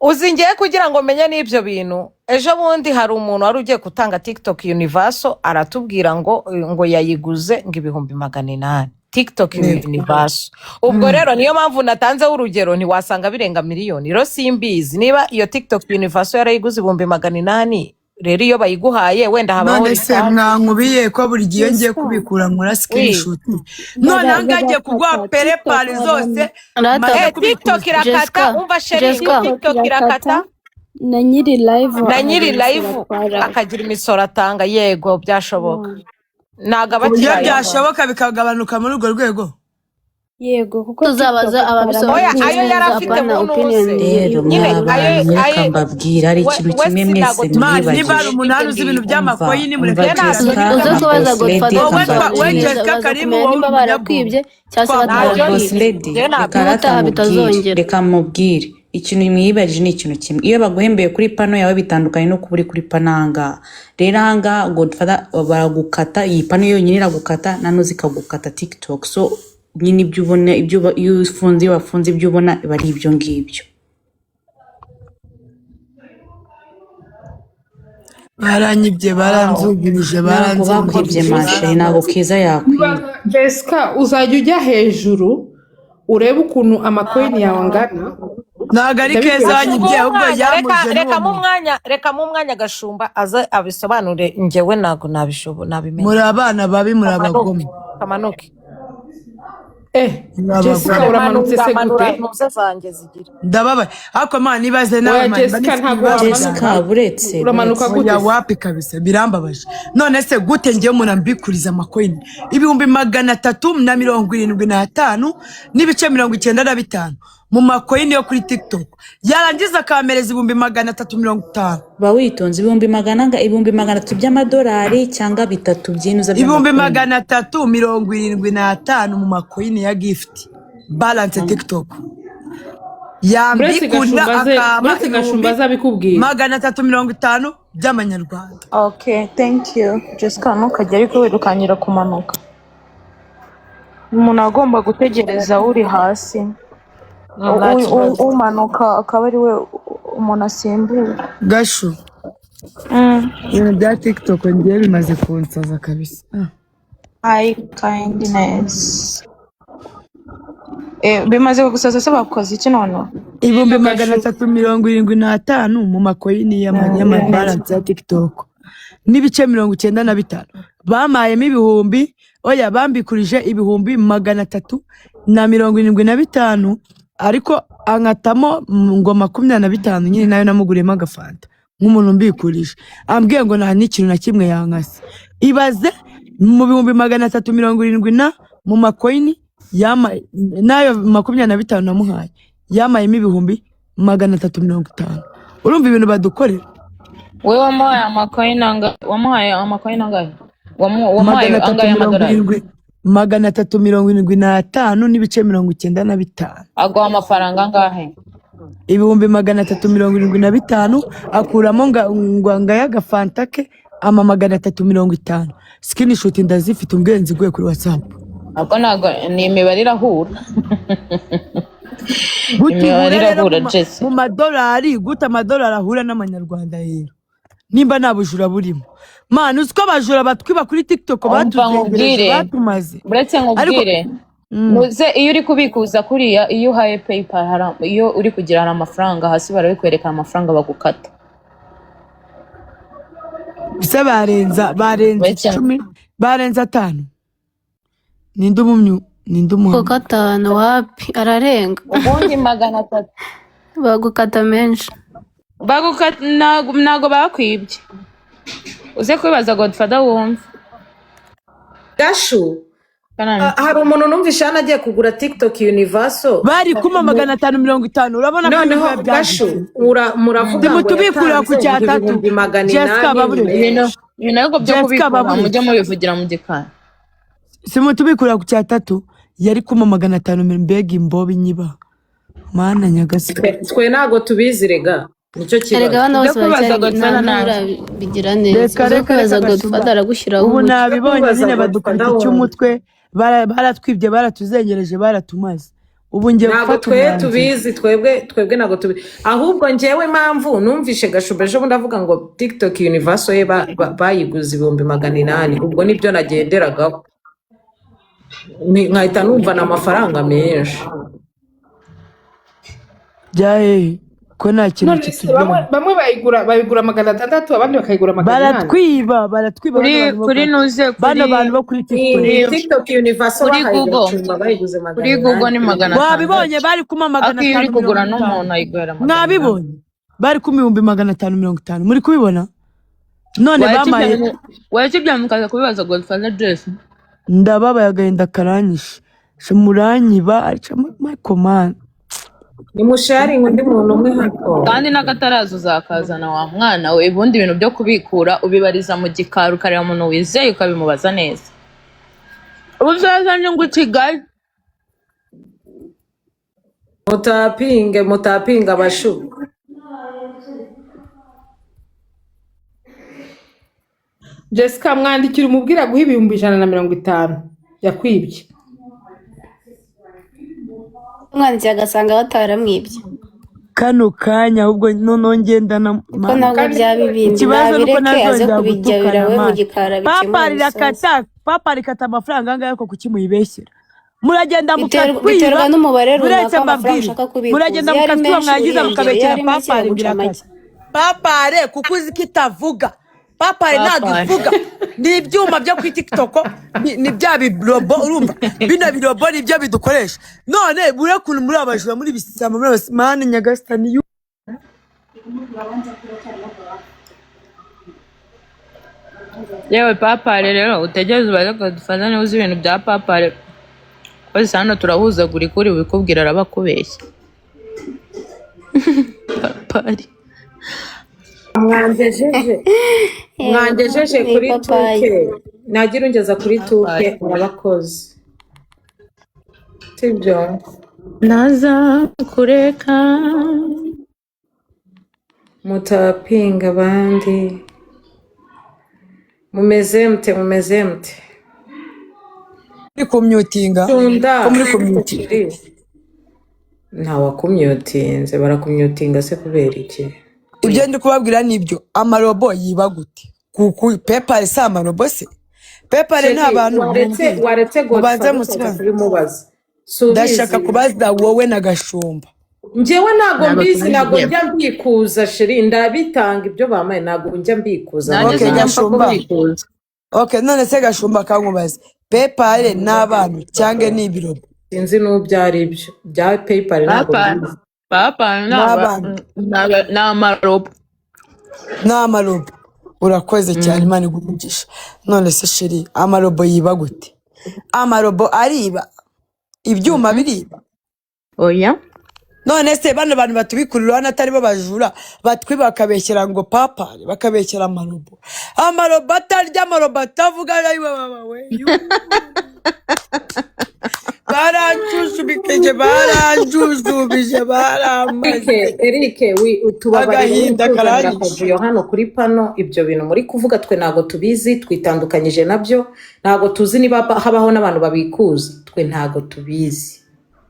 uzi ngiye kugira ngo menye n'ibyo bintu. Ejo bundi hari umuntu wari ugiye gutanga TikTok Universal aratubwira ngo yayiguze ngo ibihumbi 800 TikTok Universal. Ubwo rero niyo mpamvu natanzeho urugero ntiwasanga birenga miliyoni. Rero simbizi niba iyo TikTok Universal yarayiguze ibihumbi 800 rero iyo bayiguhaye wenda habaho none se mwankubiye ko buri gihe ngiye kubikura muri screenshot none ngagiye kugwa PayPal zose TikTok irakata umva sheri TikTok irakata na nyiri live akagira imisoro atanga. Yego byashoboka naga iyo byashoboka bikagabanuka muri urwo rwego. Yego kuko tuzabaza ababisobanura ayo yarafite rero mwabana mbabwira ari ikintu kimwe mwese niba ari umunani uzi ibintu by'amakoyini muri uze kubaza Godfather we Jessica Karimu nimba barakwibye cyangwa se bitazongera. Reka mubwire ikintu mwibajije ni ikintu kimwe. Iyo baguhembeye kuri pano yawe bitandukanye no kuburi kuri pananga. Rero hanga Godfather baragukata iyi pano yonyine iragukata nano zikagukata TikTok. So nyine ibyo ubona iyo ufunze wafunze ibyo ubona bari ibyo ngibyo. baranyibye baranzugirije baranzugirije mashe ntago Keza yakwiba. Jessica uzajya ujya hejuru urebe ukuntu amakoyini yawe angana. ntago ari Keza wanyibye ahubwo yamuje reka mu mwanya Gashumba aza abisobanure njyewe ntago nabimenye. muri abana babi muri abagome kamanuke. Jessica uramanutse se gute? Ndababaye ariko man nibaze nawe Jessica buretse uramanuka gute? ya wapi kabisa birambabaje. None se gute ngiye umuntu ambikuriza amakoyini ibihumbi 375 n'ibice 95 mu makoyini yo kuri TikTok yarangiza kamereza ibihumbi 350. Ba witonze ibihumbi 300 by'amadolari cyangwa bitatu byinuza ibihumbi 375 mu makoyini ya gift balance TikTok yambikunda akama Gashumba azabikubwira 350 by'amanyarwanda. Okay, thank you. Jessica ntukajya ariko wirukanyira kumanuka. Umuntu agomba gutegereza uri hasi umanuka akaba ari we umuntu asimbura. Gashu ibintu bya TikTok ngiye bimaze kunsaza kabisa. Hi kindness. Bimaze gusaza se bakoze iki none? Ibihumbi 375 mu makoyini y'amabalance ya TikTok n'ibice 95 bamayemo ibihumbi oya bambikurije ibihumbi 375 ariko ankatamo ngo 25 nyine nayo namuguriyemo agafanta nk'umuntu mbikurije ambwiye ngo nta n'ikintu na kimwe yankase. Ibaze mu bihumbi 370 mu makoyini nayo 25 namuhaye yamayemo ibihumbi 350. urumva ibintu badukorera. Wewe wamuhaye amakoyini angahe? Wamuhaye angahe amadolari? 375 n'ibice 95. Agwa amafaranga angahe? Ibihumbi 375 akuramo ngo y'agafanta ke ama 350. Screenshot ndazifite ubwenzi gwe kuri WhatsApp. Ako nago ni imibare irahura. Mu madolari gute amadolari ahura n'amanyarwanda rero nimba nabujura burimo man uziko abajura batwiba kuri TikTok batuzengereje batumaze. Buretse nkubwire muze iyo uri kubikuza kuriya iyo uhaye PayPal iyo uri kugirana amafaranga hasi barabikwereka amafaranga bagukata. Bise barenza 10 barenza 5 ninde umumyu ninde umuha ko 5 wapi ararenga ubundi 300 bagukata menshi bagukata nago bakwibye. Uze kwibaza Godfather wumva Gashu hari umuntu numvisha anagiye kugura TikTok Universal bari kuma 550 urabona ko noneho Gashu muravuga ngo tubikura ku cyatatu Jessica babure ibintu byo kubikura mujye mubivugira mu gikari. simu tubikura ku cya 3 yari kuma 500 mbega imbobi nyiba mana nyagasi twe ntago tubizi rega nicyo erega kibazo. abana Ibyo bose kubaza baracyari Godfather nta nabi. bigira neza reka uzo kwibaza Gashumba Godfather aragushyiraho ubu umuco nabibonye Kubaza nyine Godfather badukubita wundi. icy'umutwe baratwibye baratuzengereje baratumaze ubu ngiye Ntago gufata twe umwanzuro tubizi twebwe ntago tubizi ahubwo njyewe impamvu numvishe Gashumba ejo bundi avuga ngo TikTok Universal ye bayiguze 800 ubwo nibyo nagenderagaho nkahita numva n'amafaranga menshi. byahe ko nta kintu none se kitugeraho bamwe bayigura 600 abandi bakayigura 800 baratwiba Kuri nuze bano bantu bo kuri TikTok Iyi TikTok Universal kuri bahaye Google. Gashumba bayiguze Kuri Google ni 800. wabibonye bari kuma Ariko iyo uri kugura 550 n'umuntu ayiguhera 800. mwabibonye bari kuma 550 muri kubibona none bamaye Wayakibya mukaza kubibaza Godfather Dress. ndababaye agahinda karanyishe muranyiba aca Michael man Ni musharing undi muntu umwe hako. Kandi n'akataraza uzakazana wa mwana we ubundi ibintu byo kubikura ubibariza mu gikari ukareba umuntu wizeye ukabimubaza neza. Uzazanye ngo Kigali mutapinga abashu. Jessica mwandikira umubwira guha 150 yakwibye umwanditsi agasanga bataramwibye kano kanya ahubwo none ngendana ko ntabwo byaba ibindi ikibazo nuko nabireke aze nazongera kubijyabira we mu gikara papa rikata amafaranga angahe ko kukimuyibeshyera muragenda biterwa mukatwiba n'umubare uretse runaka w'amafaranga mbabwira ushaka kubikuza muragenda iyo ari mukatwiba menshi mwagiza uriyongera iyo mukabekera ari make papari baguca make birakata papare kuko uzi ko itavuga papare ntabwo ivuga ni ibyuma byo kuri TikTok ni bya birobo urumva bino birobo ni byo bidukoresha none bure kuntu muri abajura muri bisama muri mani nyagasani yewe papare rero utegereze ubaze Godfather niba uzi ibintu bya papare kwese hano turahuzagura kuri ubikubwira arabakubeshya. Papare mwangejeje kuri tuke nagira ungeza kuri tuke murabakoze sibyo naza kureka mutapinga abandi mumeze mute muri kumyutinga tunda muri kumyutinga ntawakumyutinze barakumyutinga se kubera iki ibyo ndi kubabwira nibyo amarobo yiba gute kuko PayPal si amarobo se PayPal nta bantu waretse Godfather kubimubaza ndashaka kubaza wowe na Gashumba njyewe ntago mbizi ntago njya mbikuza sheri ndabitanga ibyo bamaye ntago njya mbikuza okay Gashumba okay none se Gashumba kankubaze PayPal n'abantu cyangwa ni ibirobo sinzi n'ubyo ari byo bya PayPal ntago Papa n'amarobo urakoze cyane Imana igugisha none se sheri amarobo yiba gute amarobo ariba ibyuma biriba oya none se bano bantu batubikurira hano atari bo bajura batwiba bakabeshyera ngo papari bakabeshyera amarobo atarya amarobo atavuga we baranjujubije baramaze Eric agahinda karangije hano kuri pano ibyo bintu muri kuvuga twe ntago tubizi twitandukanyije nabyo ntago tuzi niba habaho n'abantu babikuza twe ntago tubizi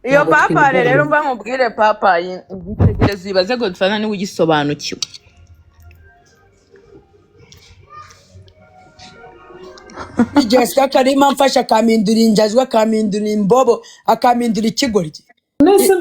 iyo papare rero mba nkubwire papa igitegerezo ibaze Godfather niwe ugisobanukiwe Jessica Karima mfasha akamindura injajwa akamindura imbobo akamindura ikigoryi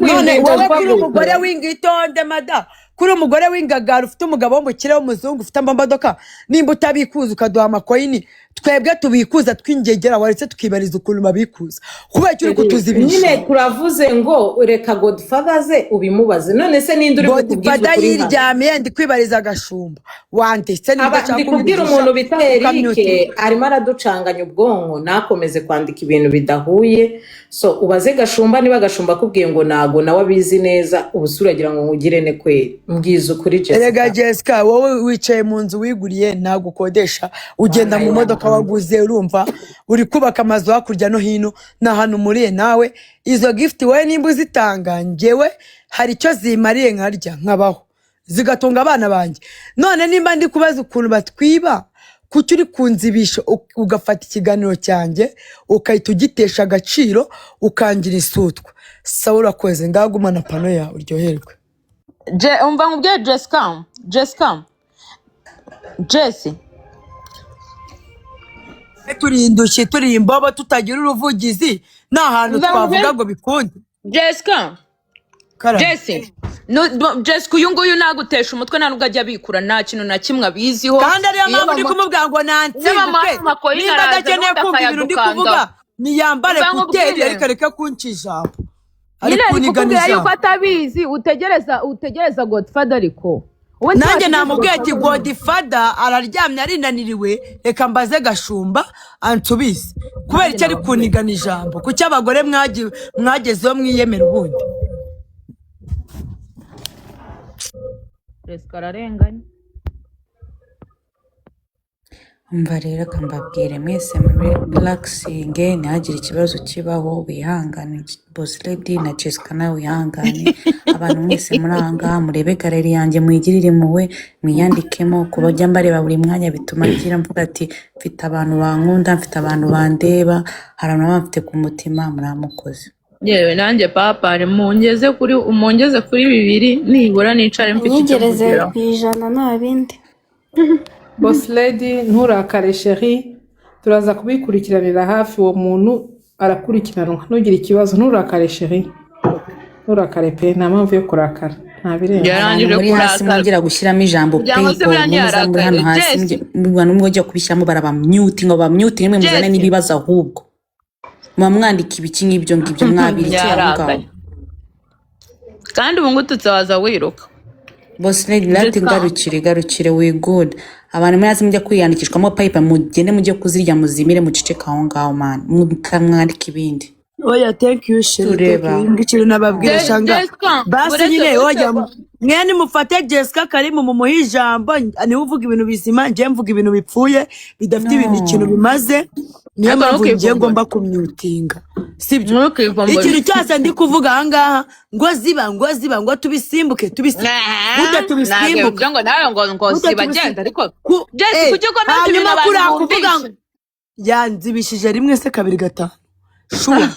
none wowe kuri umugore w'ingitonde mada kuri umugore w'ingagara ufite umugabo w'umukire w'umuzungu ufite amamodoka nimba utabikuza ukaduha amakoyini twebwe tubikuza twingegera waretse tukibariza ukuntu babikuza kubera icyo uri kutuzibisha nyine turavuze ngo reka Godfather ze ubimubaze none se ninde uri kukubwiza Godfather yiryamiye ndi kwibariza Gashumba wanditse ndi kubwira umuntu bita Eric arimo araducanganya ubwonko nakomeze kwandika ibintu bidahuye so ubaze Gashumba niba Gashumba akubwiye ngo nago nawe abizi neza ubusuragira ngo ngugire ne kweri mbwiza ukuri erega Jessica Jessica wowe wicaye mu nzu wiguriye ntabwo ukodesha ugenda mu modoka waguze urumva uri kubaka amazu hakurya no hino nta hantu umuriye nawe izo gift wowe nimba uzitanga njyewe hari icyo zimariye nkarya nkabaho zigatunga abana banjye none nimba ndi kubaza ukuntu batwiba kuki uri kunzibisha ugafata ikiganiro cyanjye ukahita ugitesha agaciro ukangira isutwa sawa urakoze ngagumana pano yawe uryoherwe umva nkubwiye Jessica Jessie turi indushyi turi imbobo tutagira uruvugizi nta hantu twavuga ngo bikunde Jessica Jessie Jessica uyu nguyu nagutesha umutwe nta nubwo ajya abikura nta kintu na kimwe abiziho kandi ariyo mpamvu ndi kumubwira ngo nansimbuke nimba adakeneye kumva ibintu ndi kuvuga niyambare kuteri ariko areke kunca ijambo nyine ari kukubwira yuko atabizi utegereza Godfather ariko nanjye namubwiye ati Godfather araryamye arinaniriwe reka mbaze Gashumba ansubize kubera icyo ari kunigana ijambo kuki abagore mwagezeho mwiyemera ubundi Jessica ararenganye umva rero akambabwire mwese muri relaxing ntihagire ikibazo kibaho wihangane boss lady na Jessica nawe wihangane abantu mwese muri ahangaha murebe galeri yanjye mwigirire impuhwe mwiyandikemo kuba jya mbareba buri mwanya bituma ngira mvuga ati mfite abantu bankunda mfite abantu bandeba hari abantu bafite ku mutima muramukoze yewe nanjye papa mungeze kuri 2 nibura nicare mfite icyo nyigereze ku ijana nta bindi boss lady nturakare chérie turaza kubikurikiranira hafi uwo muntu arakurikiranwa ntugire ikibazo nturakare chérie nturakare pe nta mpamvu yo kurakara nta birenze yarangije muri hasi kurakara mwongera gushyiramo ijambo Byangwa se paypal buriya muza muri hano hasi Jessica mubona umwe ujya kubishyiramo barabamyuti ngo bamyuti nimwe muzane n'ibibazo ahubwo muba mwandika ibiki ngibyo ngibyo mwabirikiye aho ngaho yarakaye kandi ubu ngututse waza wiruka boss lady lati garukire we good abantu mwazi mujya kwiyandikishwamo paypal mugende mujye kuzirya muzimire muceceka aho ngaho man mutamwandika ibindi oya thank you sheri tureba ngiciro nababwira shanga Jessica basi uretse nyine oya mwene mufate Jessica Karimu mumuha ijambo niwe uvuga ibintu bizima njye mvuga ibintu bipfuye bidafite ibintu ikintu bimaze niyo mpamvu ngiye ngomba kumyutinga sibyo ikintu cyose ndi kuvuga ahangaha ngo ziba ngo tubisimbuke gute tubisimbuke ngo nawe ngo zibagenda ariko Jessica kuki ko nta hanyuma bintu kuri abantu kuvuga bumvisha yanzibishije rimwe se kabiri gatanu shuwa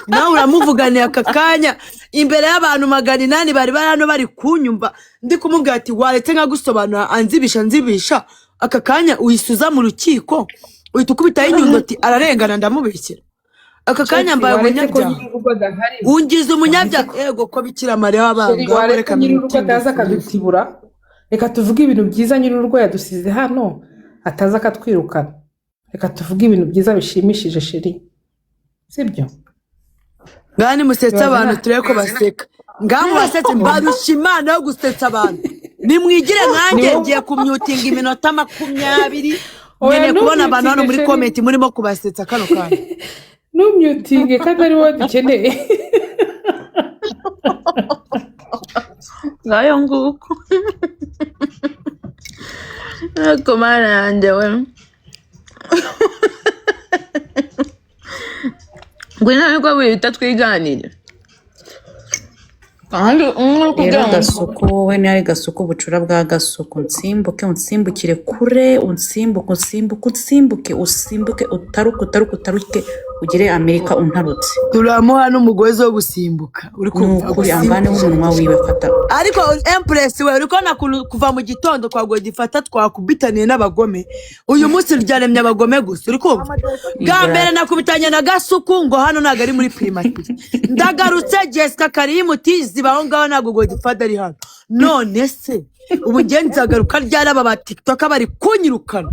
nawe uramuvuganiye aka kanya imbere y'abantu 800 bari hano bari kunyumva ndi kumubwira ati waretse nkagusobanura anzibisha aka kanya uyisuza mu rukiko uhita ukubitaho inyundo ati ararengana ndamubeshyera aka kanya mbaye umunyabyaha ungize umunyabyaha yego ko Bikira Mariya w'abanga wareka nyir'urugo ataza akadutibura reka tuvuge ibintu byiza nyir'urugo yadusize hano ataza akatwirukana reka tuvuge ibintu byiza bishimishije sheri sibyo ngani musetsa abantu turebe ko baseka ngamu basetse mbarusha Imana yo gusetsa abantu nimwigire nkanjye ngiye kumyutinga iminota 20 nyene kubona abantu hano muri comment murimo kubasetsa kano kanya numyutinge kandi ari wowe dukeneye ngayo nguko ariko mana yanjye we ngwino niko wita twiganire kandi rero gasuku wowe ni ari gasuku ubucura bwa gasuku unsimbukire kure unsimbuke utaruke ugere Amerika untarutse turamuha n'umugozi wo gusimbuka uri kumva kuri ambane umunwa wiwe fata ariko Empress we uriko kuva mu gitondo kwa Godifata twakubitaniye n'abagome uyu munsi ryaremye abagome gusa uri kumva gambere nakubitanye na gasuku ngo hano naga ari muri primature ndagarutse Jessica Karimu zibaho ngaho nago Godifata ari hano none se ubu ngenzagaruka ryaraba ba TikTok bari kunyirukana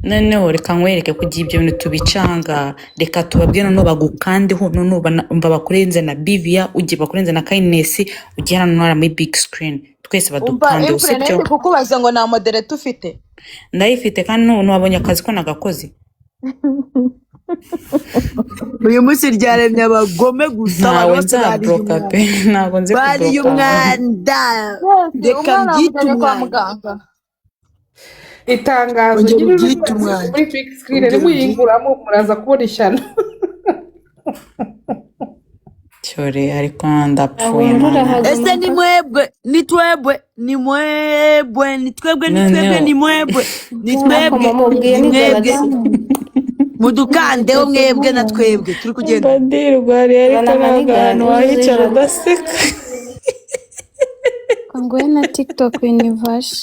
noneho reka nkwereke kugira ibyo bintu tubicanga reka tubabwire noneho bagukandeho noneho umva bakurenze na Bivia ugiye bakurenze na Kindness ugiye hano muri big screen twese badukande usibyo kukubaza ngo na moderator ufite ndayifite kandi none wabonye akazi ko nagakoze uyu munsi ryaremye abagome gusa ntawe abantu bose bariye nzabloka pe umwanda ntabwo nzi bariye kubloka umwanda reka umwana mbyite wamujyanye kwa umwanda muganga. itangazo ongera nyine ubyite umwanda muri big screen ongera ubyite nimuyinguramo muraza kubona ishyano. cyore ariko ndapfuye ahura mana urahaguma ese ni mwebwe ni twebwe ni mwebwe ni twebwe ni twebwe noneho ni mwebwe ni ako twebwe mama ubwiye ni nibyo mwebwe bati mudukandeho mwebwe na twebwe turi kugenda badiri rwari ariko bana ntabwo maniga ahantu uzuze wahicara ijana udaseka Kanguhe na TikTok universe.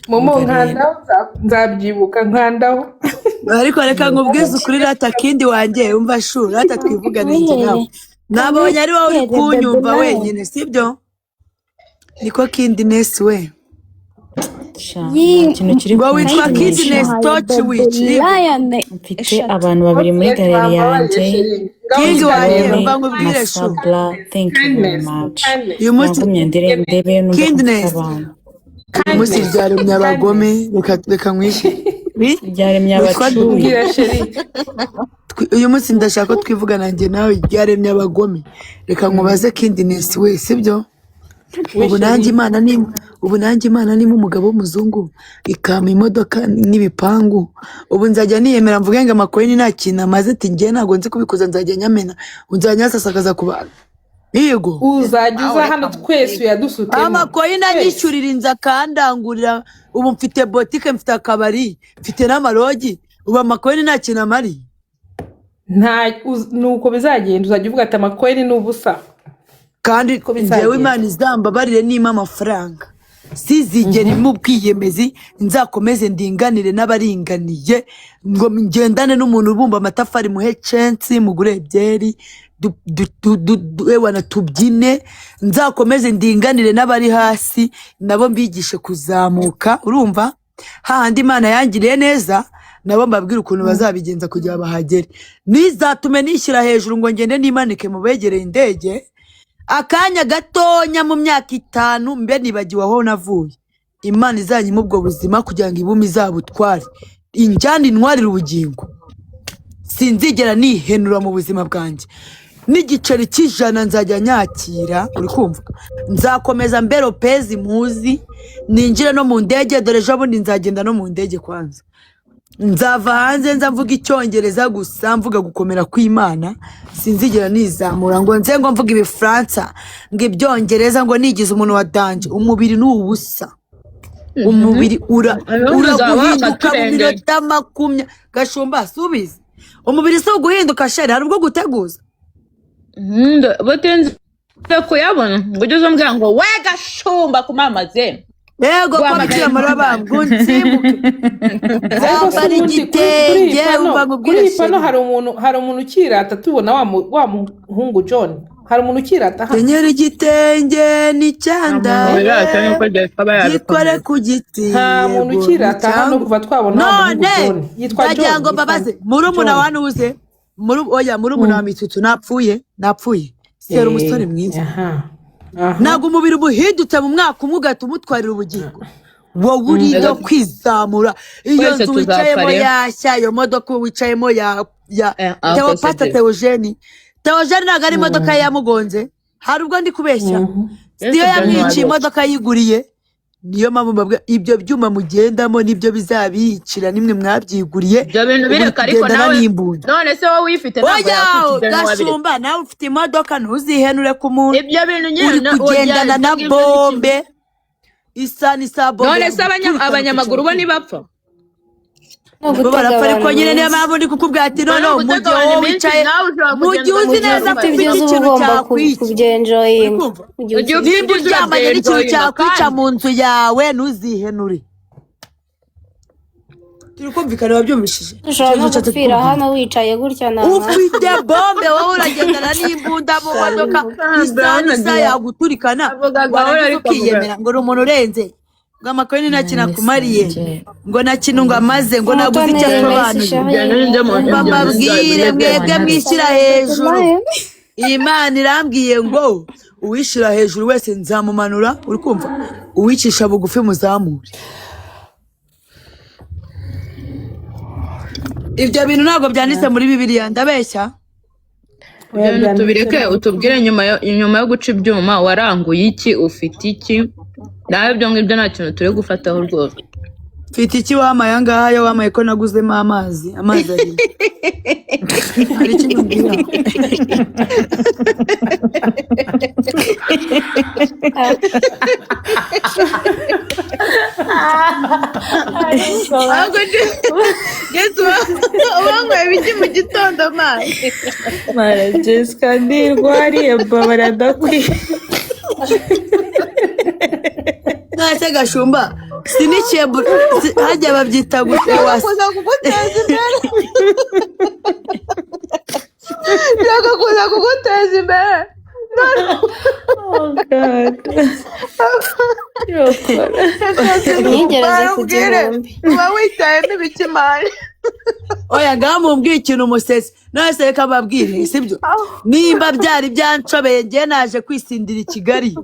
Momo umva rero nkandaho nzabyibuka nkandaho. ariko reka nkubwize ukuri rata kindi wanjye umva shu rata twivugane njye nawe Kanguhere. nabonye ari wowe uri Kanguhere baby kunyumva lion. wenyine sibyo niko kindi nesi we sha nta Yi kintu kiri ngo witwa kindi kunshimisha nesi muhaye toci baby wici lion mfite eshatu. abantu babiri muri Okay, galeri twambabaye yanjye sheri. Ngaho kindi wanjye itangazo. Salome umva na nkubwire shu Sabla thank you very Kindness. much Kindness. uyu munsi nagumye ndebe numva ko kindi mfite nesi abantu uyu munsi Kindness. ryaremye abagome Kindness. reka nkwishyure ryaremye witwa abacuyi Mbwira sheri. uyu munsi ndashaka ko twivugana njye nawe ryaremye abagome reka nkubaze kindi nesi we sibyo ubu nanjye imana ni umugabo w'umuzungu ikampa imodoka n'ibipangu ubu nzajya niyemera mvuge ngo amakoini nta kintu amaze ati njye ntabwo nzi kubikuza nzajya nyamena nzajya nyasasagaza ku bantu yego Uzajya uza hano twese uyadusukemo. amakoini Twese. anyishyurira inzu akandangurira ubu mfite botike mfite akabari mfite n'amarogi ubu amakoini nta kintu amariye Nuko bizagenda uzajya uvuga ati amakoini ni ubusa. kandi Ko njyewe bizagenda. imana izambabarire nimpa amafaranga sizigera impa ubwiyemezi nzakomeze ndinganire n'abaringaniye ngo ngendane n'umuntu ubumba amatafari muhe censi mugure byeri ewana tubyine nzakomeze ndinganire n'abari hasi nabo mbigishe kuzamuka urumva hahandi imana yangiriye neza nabo mbabwira ukuntu bazabigenza kugira bahagere nizatume nishyira hejuru ngo ngende nimanike mu begereye indege akanya gatonya mu myaka 5 mbe nibagiwe aho navuye imana izanyima ubwo buzima kugira ngo ibumi izabutware injyana intwarira ubugingo sinzigera nihenura mu buzima bwanjye n'igiceri cy'ijana nzajya nyakira uri kumva nzakomeza mbero pezi muzi ninjire no mu ndege dore ejo bundi nzagenda no mu ndege kwanza nzava hanze nza mvuga icyongereza gusa mvuga gukomera kw'Imana sinzigera nizamura ngo nze ngo mvuga ibifaransa ngo ibyongereza ngo nigize umuntu wa danje umubiri ni ubusa umubiri uraguhinduka mu minota 10 gashumba subize umubiri si uguhinduka sheri hari ubwo guteguza Batenze kuyabona ngo ujye umbwira ngo we gashumba kumamaze. yego ko bikira maraba ngo nsimuke Ariko se zambara ubundi igitenge umva ngo kuri ubwire iyi pano sheri hari umuntu ukirata tubona wa muhungu John. Hari umuntu ukirata hano. kenyera igitenge n'icyandare gikore ku giti Nta muntu ukirata hano kuva twabona wa muhungu none John. Yitwa John. ndagira ngo mbabaze murumuna wanuze murumuna wa mitutu napfuye sera umusore mwiza Aha. ntabwo umubiri ubuhindutse mu mwaka umwe ugahita umutwarira ubugingo wowe uriyo kwizamura iyo Twese nzu wicayemo tuzapfa rero. yashya iyo modoka wicayemo ya Uncle pasta Cedric. Theogene ntabwo ari imodoka yamugonze hari ubwo ndi kubeshya siyo yamwiciye imodoka yiguriye niyo mpamvu mbabwira ibyo byuma mugendamo nibyo bizabicira nimwe mwabyiguriye Ibyo bintu bireka ariko nawe none se wowe uyifite ntabwo yakwica gashumba nawe ufite imodoka ntuzihenure ku muntu ibyo bintu nyine uri kugendana na bombe isa bombe none se abanyamaguru bo ntibapfa bo barapfa ariko nyine niyo mpamvu ndi kukubwira ati noneho mu gihe wowe wicaye mu gihe uzi neza ko ufite ikintu cyakwica kubyenjoyinga nimba uryamanye n'ikintu cyakwica mu nzu yawe ntuzihenure turi kumvikana wabyumvishije ushobora no gupfira hano wicaye gutya nawe ufite bombe wowe uragendana n'imbunda mu modoka isa yaguturikana warangiza ukiyemera ngo ni umuntu urenze ngo amakoini nta kintu akumariye ngo nta kintu ngo amaze ngo naguze icyo asobanuye mbabwire mwebwe mwishyira hejuru Imana irambwiye ngo uwishira hejuru wese nzamumanura, uri kumva? Uwicisha bugufi muzamure. Ibyo bintu ntabwo byanditse muri Bibiliya, ndabeshya? Ibyo bintu tubireke, utubwire nyuma yo guca ibyuma waranguye iki, ufite iki? Nawe ibyo ngibyo nta kintu turi gufataho rwose. Mfite iki wamaye angaha yo wamaye ko naguzemo amazi ari. Hari iki mbwira? Wanyweye biki mu gitondo amazi? Mara Jessica ndirwariye mbabara ndakwiye. Nase gashumba sinikiye hajya babyita gute Kuza kuguteza imbere. Kuza kuguteza imbere. Oh God. ntigereze kujya bombi. Uba witayemo ibikimari. Oya ngamumbwiye ikintu umusesi nase reka babwire sibyo nimba byari byanshobeye ngiye naje kwisindira i Kigali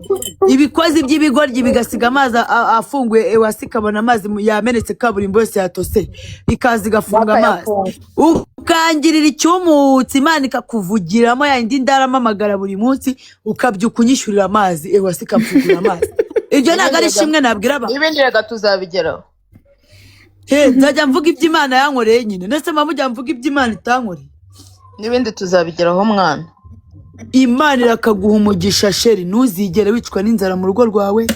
ibikozi by'ibigoryi bigasiga amazi afunguye wasikabona amazi yamenetse kaburimbo yose yatose ikazi gafunga amazi ukangirira icyumutsi Imana ikakuvugiramo ya indi ndaramamagara buri munsi ukabyuka unyishyurira amazi wasikavugura amazi ibyo ntabwo ari shimwe nabwira abantu Ibindi rega tuzabigeraho. nzajya mvuga iby'Imana yankoreye nyine ndetse mujya mvuga iby'Imana itankoreye N'ibindi tuzabigeraho mwana. Imana irakaguha umugisha sheri ntuzigere wicwa n'inzara mu rugo rwawe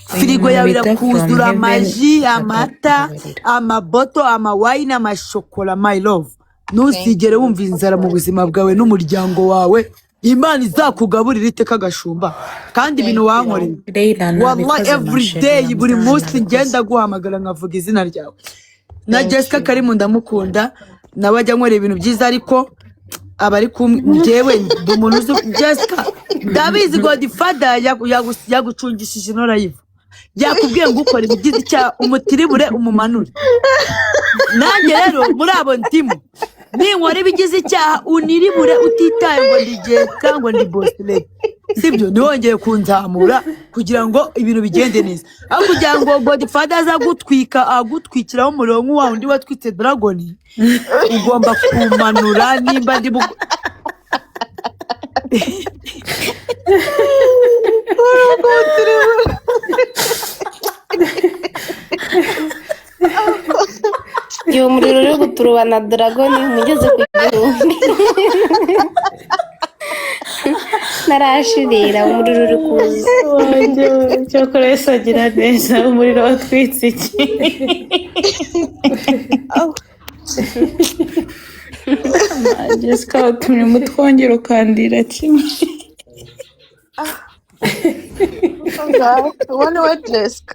firigo yawe irakuzura amaji amata amaboto amawayini amashokora my love ntuzigere wumva inzara mu buzima bwawe n'umuryango wawe Imana izakugaburira iteka gashumba kandi ibintu wankoreye wallahi every day buri munsi ngenda guhamagara nkavuga izina ryawe na Jessica Karimu ndamukunda nawe ajya nkorera ibintu byiza ariko abari njyewe ndi umuntu uzi Jessica ndabizi Godfather yagucungishije inora yiva yakubwiye ngo ukore ibigize icyaha umutiribure umumanure nanjye rero muri abo ndimo ninkora ibigize icyaha uniribure utitaye ngo ndi Jessica ngo ndi boss lady sibyo ntiwongeye kunzamura kugira ngo ibintu bigende neza aho kugira ngo Godfather aza agutwikiraho umuriro nk'uwa undi watwitse Dragon ugomba kumanura nimba ndi Iyo umuriro uri guturubana Dragon mugeze ku gihumbi. Narashirira umuriro uri kuza. Cyokora Yesu agira neza umuriro watwitse iki. Jessica utumye mutwongera ukandira kimwe. Ubona we Jessica.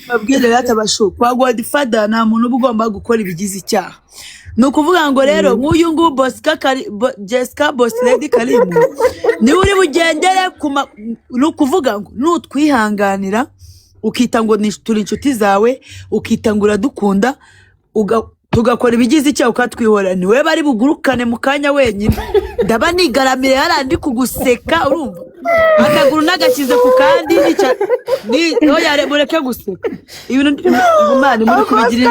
babwire yatabasho kwa Godfather nta muntu uba ugomba gukora ibigize icyaha nukuvuga ngo rero nk'uyu nguyu Jessica Boss Lady Karimu niwe uri bugendere nukuvuga ngo nutwihanganira ukita ngo turi inshuti zawe ukita ngo uradukunda tugakora ibigize icyaha ukatwihora niwe bari bugurukane mu kanya wenyine ndaba nigaramire yarandi kuguseka urumva akaguru nagashyize ku kandi oya mureke guseka ibintu Imana muri kubigirira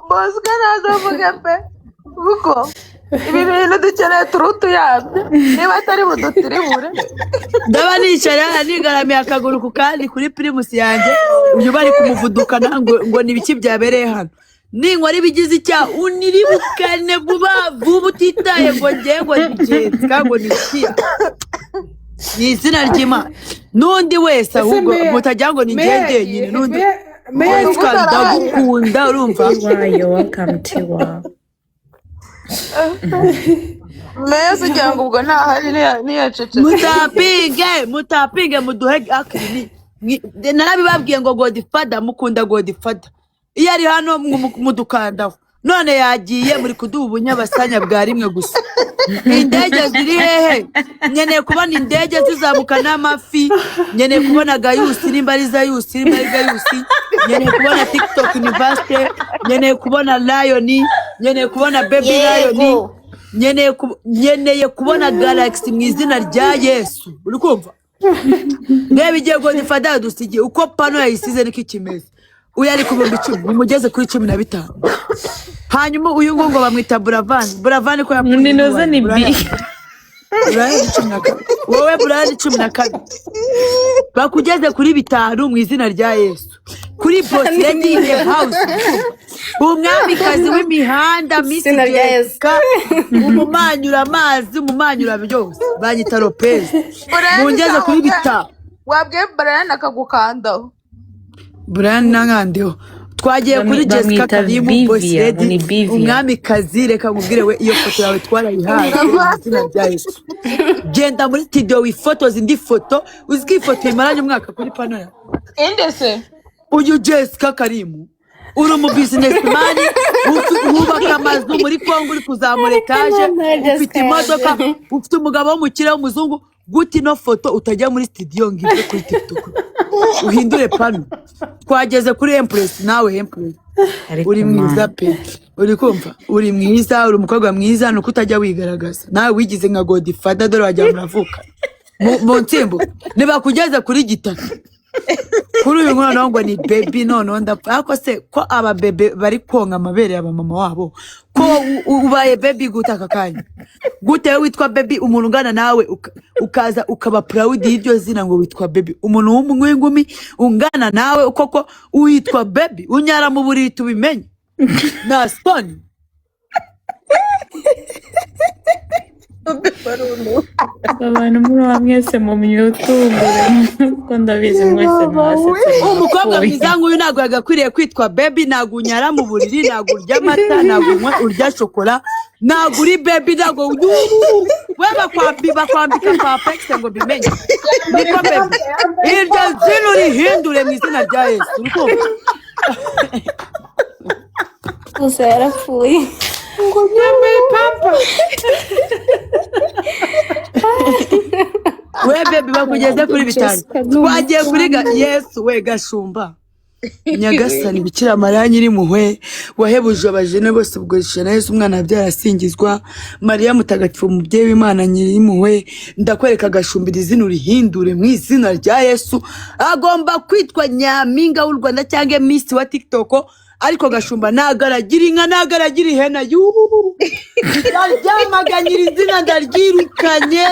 Bosca nazavuga pe kuko ibi bintu dukeneye turutu yabyo niba atari budutiribure ndaba nicara nigaramiye akaguru ku kandi kuri Primus yanjye uyu bari kumuvudukana ngo nibiki byabereye hano ninkora ibigize icyaha uniribukane vuba utitaye ngo ngiye ngo Jessica ngo nikiya ni izina ry'Imana n'undi wese ahubwo mutajya ngo ni ngende nyine n'undi ndagukunda urumva You're welcome Tiwa. Meya kugira ngo ubwo ntahari niyacece mutapinge muduhe akiri narabibabwiye ngo Godfather mukunda Godfather iyo ari hano mudukandaho none yagiye muri kuduha ubunyabasanya bwa rimwe gusa indege ziri hehe nkeneye kubona indege zizamuka n'amafi nkeneye kubona Gayusi nimba ari Gayusi nkeneye kubona TikTok University nkeneye kubona Lion nkeneye kubona Baby Lion, nkeneye kubona Galaxy mu izina rya Yesu. Uri kumva? Reba igihe Godfather yadusigiye uko pano yayisize niko ikimeze. Uyu ari ku 10 umugeze kuri 15. Hanyuma uyu ngo bamwita Buravan ko Ndi noza ni B. Wowe Brian 12 bakugeze kuri 5 mu izina rya Yesu. Kuri Boss Lady in the House, umwamikazi w'imihanda Miss Jessica, umumanyura amazi, umumanyura byose banyita Lopez. Mungeze kuri 5. Wabwiye Brian akagukandaho. Brian nangandeho. Twagiye kuri Jessica Karimu Boss Lady, umwamikazi. Reka ngubwire we iyo foto yawe twarayihaye izina rya Yesu. Genda muri studio wifotoza indi foto, uziki ifoto imaranye umwaka kuri pano yawe. Indese Uyu Jessica Karimu uri mu businessman, ubaka amazu muri Kongo, uri kuzamura etaje, ufite imodoka, ufite umugabo w'umukire w'umuzungu. Guti no foto utajya muri studio ngiye kuri TikTok uhindure pano. Twageze kuri Empress, nawe Empress uri mwiza pe, uri kumva uri mwiza, uri umukobwa mwiza, nuko utajya wigaragaza. Nawe wigize nka Godfather dore wajya muravuka mu nsimbo niba kugeza kuri 3. Kuri uyu mwana ngo ni Baby none ndapfa. Ako se ko aba bebe bari konka amabere aba mama wabo, ko ubaye Baby gutaka kanya gute witwa Baby? Umuntu ungana nawe ukaza ukaba proud y'iryo zina ngo witwa Baby. Umuntu w'umwingumi ungana nawe ukoko uitwa Baby, unyara mu buriri tubimenye na stone. Abantu muri mwese mu myutungure ko ndabizi mwese mwasetse. Umukobwa mwiza nguyu ntago yagakwiriye kwitwa Baby. Ntago unyara mu buriri, ntago urya amata, ntago urya shokora, ntago uri Baby, ntago we bakwambika perfect ngo bimenye niko Baby. Iryo zina urihindure mu izina rya Yesu. Uri kumva? Gusa yarapfuye ngo nyambaye pampa. We Baby bakugeze kuri 5. Twagiye kuri Yesu we Gashumba Nyagasani Bikira Mariya nyiri muhwe, wahebuje abajene bose ubwo na Yesu umwana byarasingizwa. Mariya mutagatifu umubyeyi w'Imana nyiri muhwe, ndakwereka Gashumbira izina urihindure mu izina rya Yesu. Agomba kwitwa Nyampinga w'u Rwanda cyangwa Miss wa TikTok. Ariko Gashumba nagaragira inka, nagaragira ihena. Ryamaganyira izina ndaryirukanye.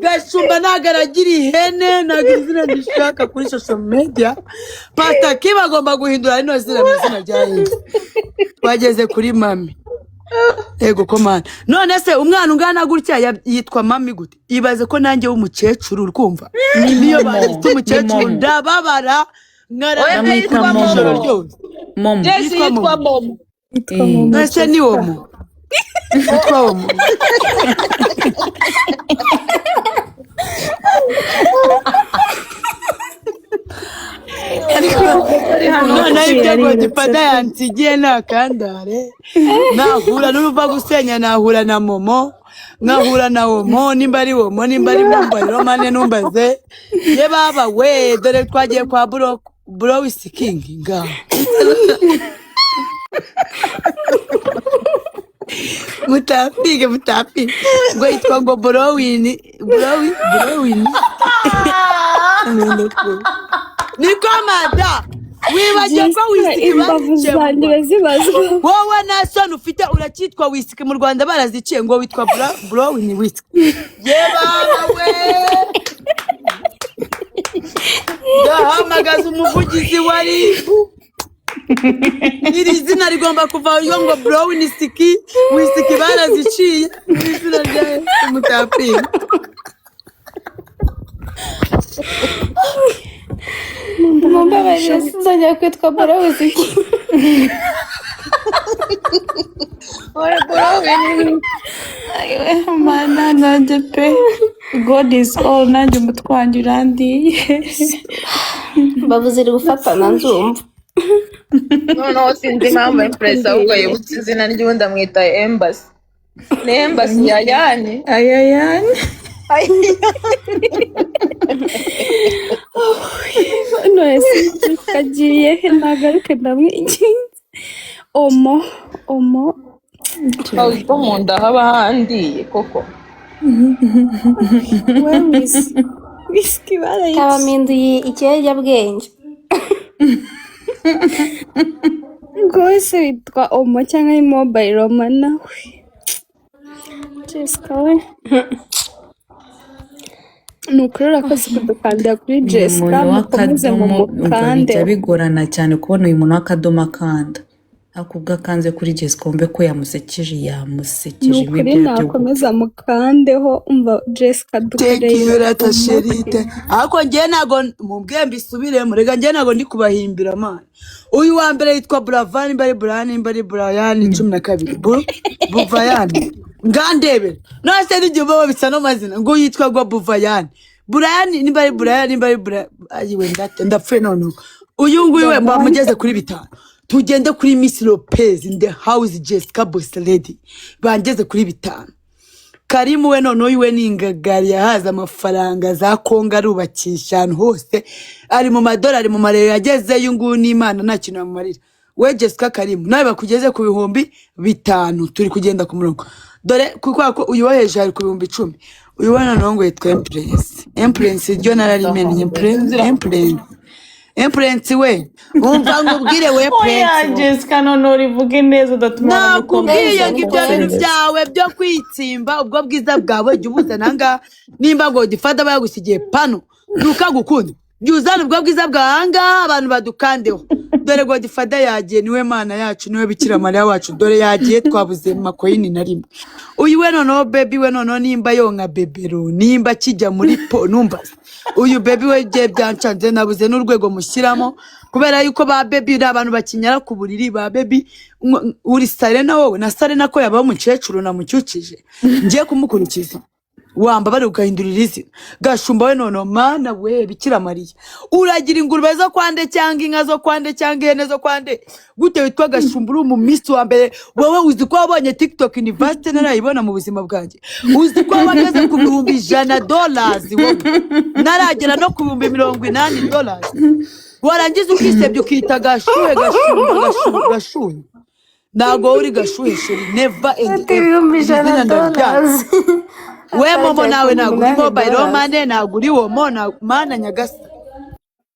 Gashumba nagaragira ihene, nagira izina ndishaka kuri social media. Pastor Kim agomba guhindura rino zina mu izina rya Yesu. Twageze kuri mami. Ego komana. None se umwana ungana gutya yitwa mami gute? Ibaze ko nanjye w'umukecuru uri kumva. Niyo bayita umukecuru ndababara. Namwita Momo. Momo. Jesse yitwa Momo. Nase ni Omo. Yitwa Omo. None ibyo Godfather yansigiye nakandare. Nahura n'uruva gusenya, nahura na Momo, nkahura na Omo, nimba ari Omo, nimba ari Mumbai Romane numbaze. Ye baba we dore twagiye kwa Bro is King nga. Mutapige ngo yitwa ngo Browin. Niko mada wibagiye ko wisiki wowe na son ufite urakitwa wisiki mu Rwanda baraziciye ngo witwa Browin whisky. Ye baba we ndahamagaza umuvugizi wari iri zina rigomba kuva yo ngo Browin whisky baraziciye izina rya Mutapinga. Mumba bari sizajya kwitwa Browin. Oya Browin. Ayiwe mana nanjye pe. God is all, nanjye umutwanjye urandiye. Bavuze iri gufatana nzumva. Noneho sinzi impamvu Empress ahubwo yibutse izina ry'undi amwita Embassy. Ni Embassy yayane. Ayayane. None se kagiye nagaruke ndamwinginze. Omo Uzi ko mu nda haba handiye koko. we whisky barayitse kabaminduye ikiyobyabwenge. rwose witwa omo cyangwa mobile money nawe Jessica we ni ukuri urakoze kudukandira kuri Jessica umuntu mukomeze mu w'akadomo umva mukande bijya bigorana cyane kubona uyu muntu w'akadomo akanda ariko ubwo akanze kuri Jessica wumve ko yamusekeje ni ukuri nakomeza mukandeho umva Jessica Thank dukoreye you rata sherite. Ako njye nago mubwiye mbisubiremo rega njye nago ndi kubahimbira man. Uyu wa mbere yitwa Buravan mbari Brian mbari Brian 12. Buvayani. Ngandebe. Nase n'ijye baba bisa no mazina ngo yitwa gwa Buvayani. Brian nimbari Brian nimbari Brian ayiwe ndapfe none. Uyu nguyu we mbamugeze kuri bitanu. Tugende kuri Miss Lopez in the house Jessica Boss Lady. Bangeze kuri bitanu. Karimu we none uyu we n'ingagari yahaza amafaranga za Kongo arubakisha ahantu hose ari mu madolari mu marero yageze y'ungu n'Imana nta kintu amumarira. We Jessica Karimu nawe bakugeze ku bihumbi 5 turi kugenda ku murongo. Dore kuko uyu waheje ari ku bihumbi 10. Uyu wana nongo yitwa Empress ryo nararimenye Empress we umva ngubwire we oya Jessica none urivuge neza udatuma nakubwiye ngo ibyo bintu byawe byo kwitsimba ubwo bwiza bwawe jya ubuze nanga nimba ngo difada bayagusigiye pano nukagukunda byuzana ubwo bwiza bwanga abantu badukandeho dore ngo difada yagiye niwe mana yacu niwe bikira Mariya wacu dore yagiye twabuze makoyini na rimwe uyu we noneho baby we noneho nimba yonka bebero nimba kijya muri po numva uyu baby we je byancanze nabuze n'urwego mushyiramo kubera yuko ba baby n'abantu bakinyara ku buriri ba baby uri Serena wowe na Serena ko yaba umukecuru namucyukije ngiye kumukurikiza wamba bari ugahindurira izina gashumba we nono mana we bikira Mariya uragira ingurube zo kwande cyangwa inka zo kwande cyangwa ihene zo kwande gute witwa gashumba uri mu miss wa mbere wowe uzi ko wabonye TikTok University narayibona mu buzima bwanjye uzi ko wageze ku $100 wowe naragera no ku $80 warangiza ukisebye ukita gashuhe gashuhe nago uri gashuhe sheri never end $100 we momo nawe naguri mobile money naguri womo na mana nyagasa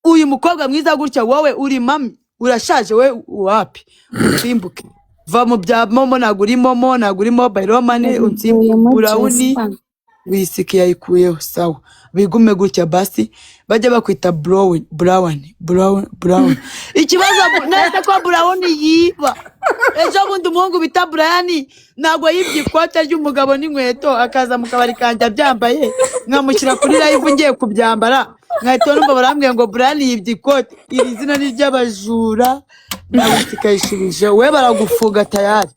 uyu mukobwa mwiza gutya wowe uri mami urashaje we wapi utsimbuke va mu bya momo naguri mobile money utsimbuke urawuni wisiki yayikuyeho sawa bigume gutya basi bajya bakwita brown ikibazo nese ko brown yiba ejo bundi umuhungu bita Brian nago yibye ikote ry'umugabo n'inkweto akaza mu kabari kanje byambaye nkamushyira kuri live ngiye kubyambara nkahita numva barambwiye ngo Brian yibye ikote iri zina ni ry'abajura nawisikayishirije we baragufunga tayari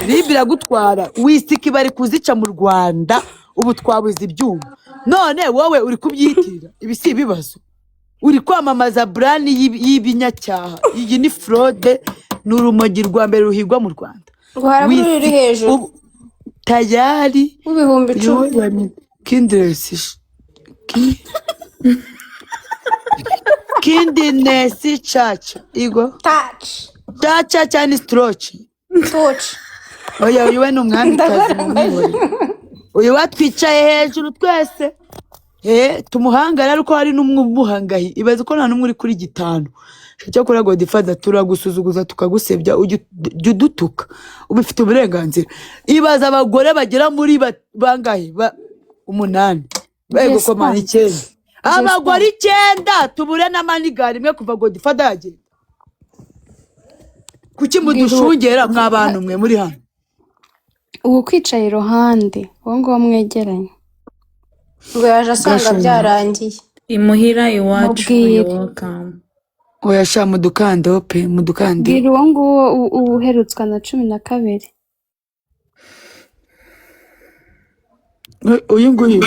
ribira gutwara wisiki bari kuzica mu Rwanda ubu twabuze ibyuma none wowe uri kubyitira ibi si ibibazo uri kwamamaza Brian y'ibinyacyaha iyi ni fraude n'urumogi rwa mbere ruhigwa mu Rwanda ruri hejuru tayari ubihumbi 10 kindness chacha igo chacha cyane stroch oya uyu we n'umwamikazi uyu watwicaye hejuru twese tumuhangara ariko hari n'umwubuhangahi ibaze ko nta numwe uri kuri 5 cyo kora Godfather turagusuzuguza tukagusebya ujye dutuka ubifite uburenganzira ibaze abagore bagera muri bangahe 8 bego ko mani 9 abagore 9 tubure na manigari imwe kuva Godfather yagenda kuki mudushungera nk'abantu mwe muri hano ubu kwicaye iruhande wo ngo mwegeranye ngo yaje asanga byarangiye imuhira iwacu welcome oya sha mudukande ope mudukande bwira uwo nguwo uherutswa na 12 uyu nguyu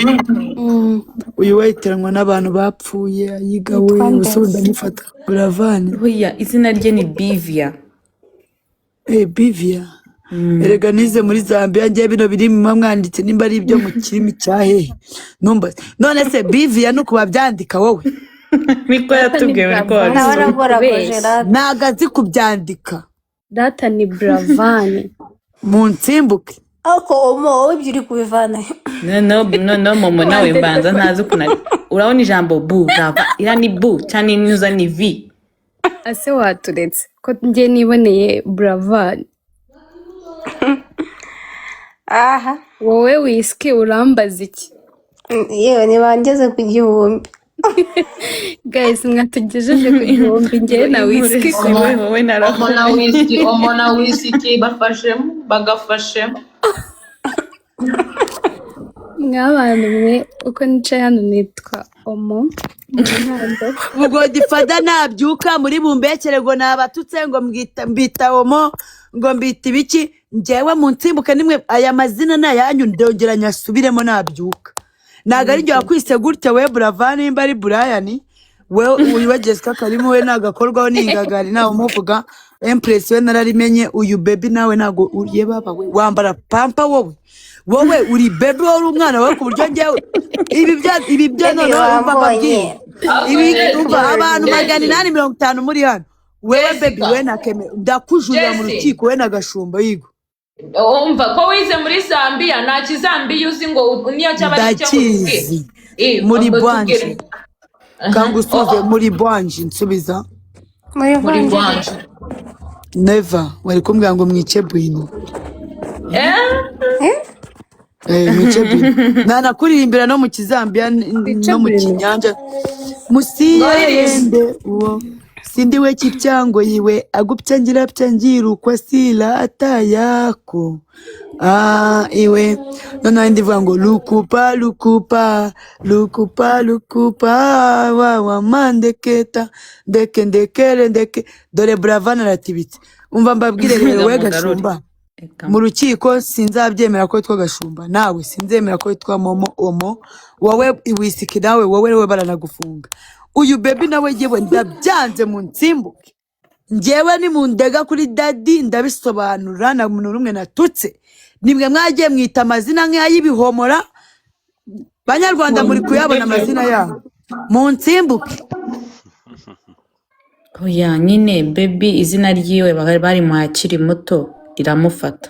uyu wayiteranwa n'abantu bapfuye yigawe usubiza mufata Buravan oya izina rye ni Bivia Bivia erega nize muri Zambia ngiye bino biri mu mwanditse nimba ari ibyo mu kirimi cyahe numba none se Bivia no kuba byandika wowe niko yatubwiye ko nagazi kubyandika data ni Buravan munsimbuke. ariko omo wowe ibyo uri kubivana no momo nawe mbanza ntazi ukuntu urabona ijambo burava iriya ni bu cyane niza ni vi. ase waturetse ko njye niboneye buravan. aha wowe wisiki urambaza iki? yewe ntibangeze ku gihumbi. guys mwatugejeje ku gihumbi njye na wisiki. wowe naravuye omo na wisiki bafashemo bagafashemo. Mw'abantu mwe uko nicaye hano nitwa Omo. ubwo gifada nabyuka muri bumbekere ngo nabatutse ngo mbita Omo ngo mbita ibiki njyewe munsimbuke nimwe aya mazina nayanyu ndongera nyasubiremo nabyuka. Naga ari njye wakwise gutya we Buravan nimba ari Brian we uyu Jessica Karimo we nagakorwaho n'ingagari nawe umuvuga Empress we nararimenye uyu baby nawe nago uriye baba we wambara pampa wowe uri baby wowe umwana wawe ku buryo njyewe ibi bya none umva babwiye ibi umva abantu 850 muri hano wewe baby we nakeme ndakujurira mu rukiko we nagashumba yigo. Umva ko wize muri Zambia nta kizambiya uzi ngo niyo cyaba ari cyo ndakizi muri Bwanje kangusuze muri Bwanje nsubiza muri Bwanje never wari kumbwira ngo mwice bwino mwice bwino nana kuririmbira no mu kizambia no mu kinyanja musiyende uwo sindiwe kipyango yiwe agupyangira pyangiru kwa sila atayako iwe nona ndivuga ngo lukupa wa mandeketa ndeke dore Buravan aratibitse umva mbabwire rero we gashumba mu rukiko sinzabyemera ko twa gashumba nawe sinzemera ko twa Omo wowe iwisiki nawe wowe baranagufunga. Uyu baby nawe yewe ndabyanze munsimbuke njyewe ni mundega kuri daddy ndabisobanura na muntu rumwe natutse nimwe mwagiye mwita amazina nk'ayibihomora banyarwanda muri kuyabona amazina yabo munsimbuke. oya nyine baby izina ryiwe bari mu akiri muto riramufata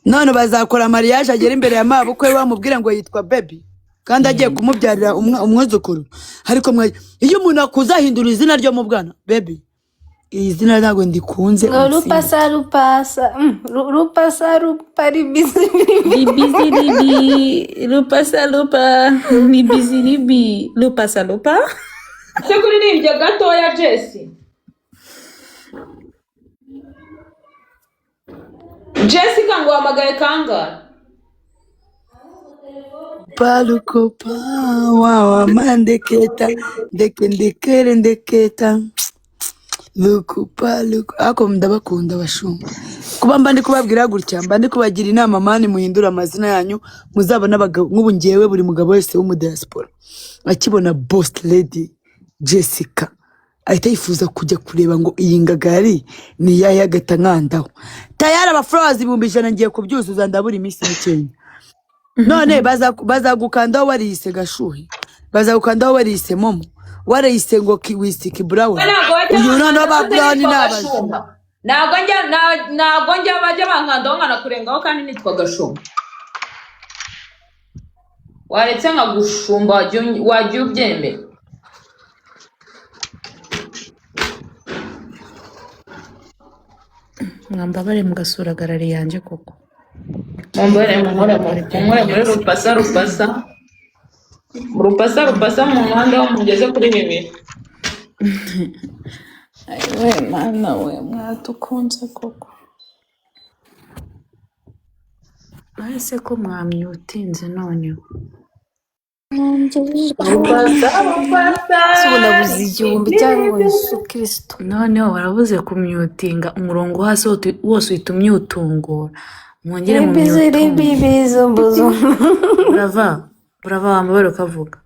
none bazakora mariage agera imbere ya mabukwe bamubwira ngo yitwa baby kandi agiye kumubyarira umwuzukuru. Ariko iyo umuntu akuzahindura izina ryo mu bwana baby izina ntago ndikunze rupasa rupasa se kuririmbye gatoya Jessie Jessica ngo hamagaye kangahe palukopa wa mandeketa ndeketa lukupa ako ndabakunda bashumba kuba mba ndi kubabwira gutya mba ndi kubagira inama mani muhindura amazina yanyu muzabona nk'ubu ngewe buri mugabo wese wo mu diaspora akibona boss lady Jessica ahita yifuza kujya kureba ngo iyi ngagari ni yayagata nkandaho tayari abaflowers 100 ngiye kubyuzuza ndabura iminsi mikeya. None bazagukandaho wariyise gashuhi bazagukandaho wariyise Momo wariyise ngo wisiki Brown uyu none babwani n'abashumba ntago njya bajya bankandaho nkanakurengaho kandi nitwa gashumba waretse nka gushumba wajya ubyemera. mwambabare mugasura garari yanjye koko mumbere muri rupasa mu muhanda wo mugeze kuri 2. we mana we mwatukunze koko bahise ko mwamyutinze noneho nabuze igihumbi cyangwa Yesu Kristo noneho barabuze kumyutinga umurongo hasi wose uhita umyutungura mwongere mu myutungo. Brava wambabare ukavuga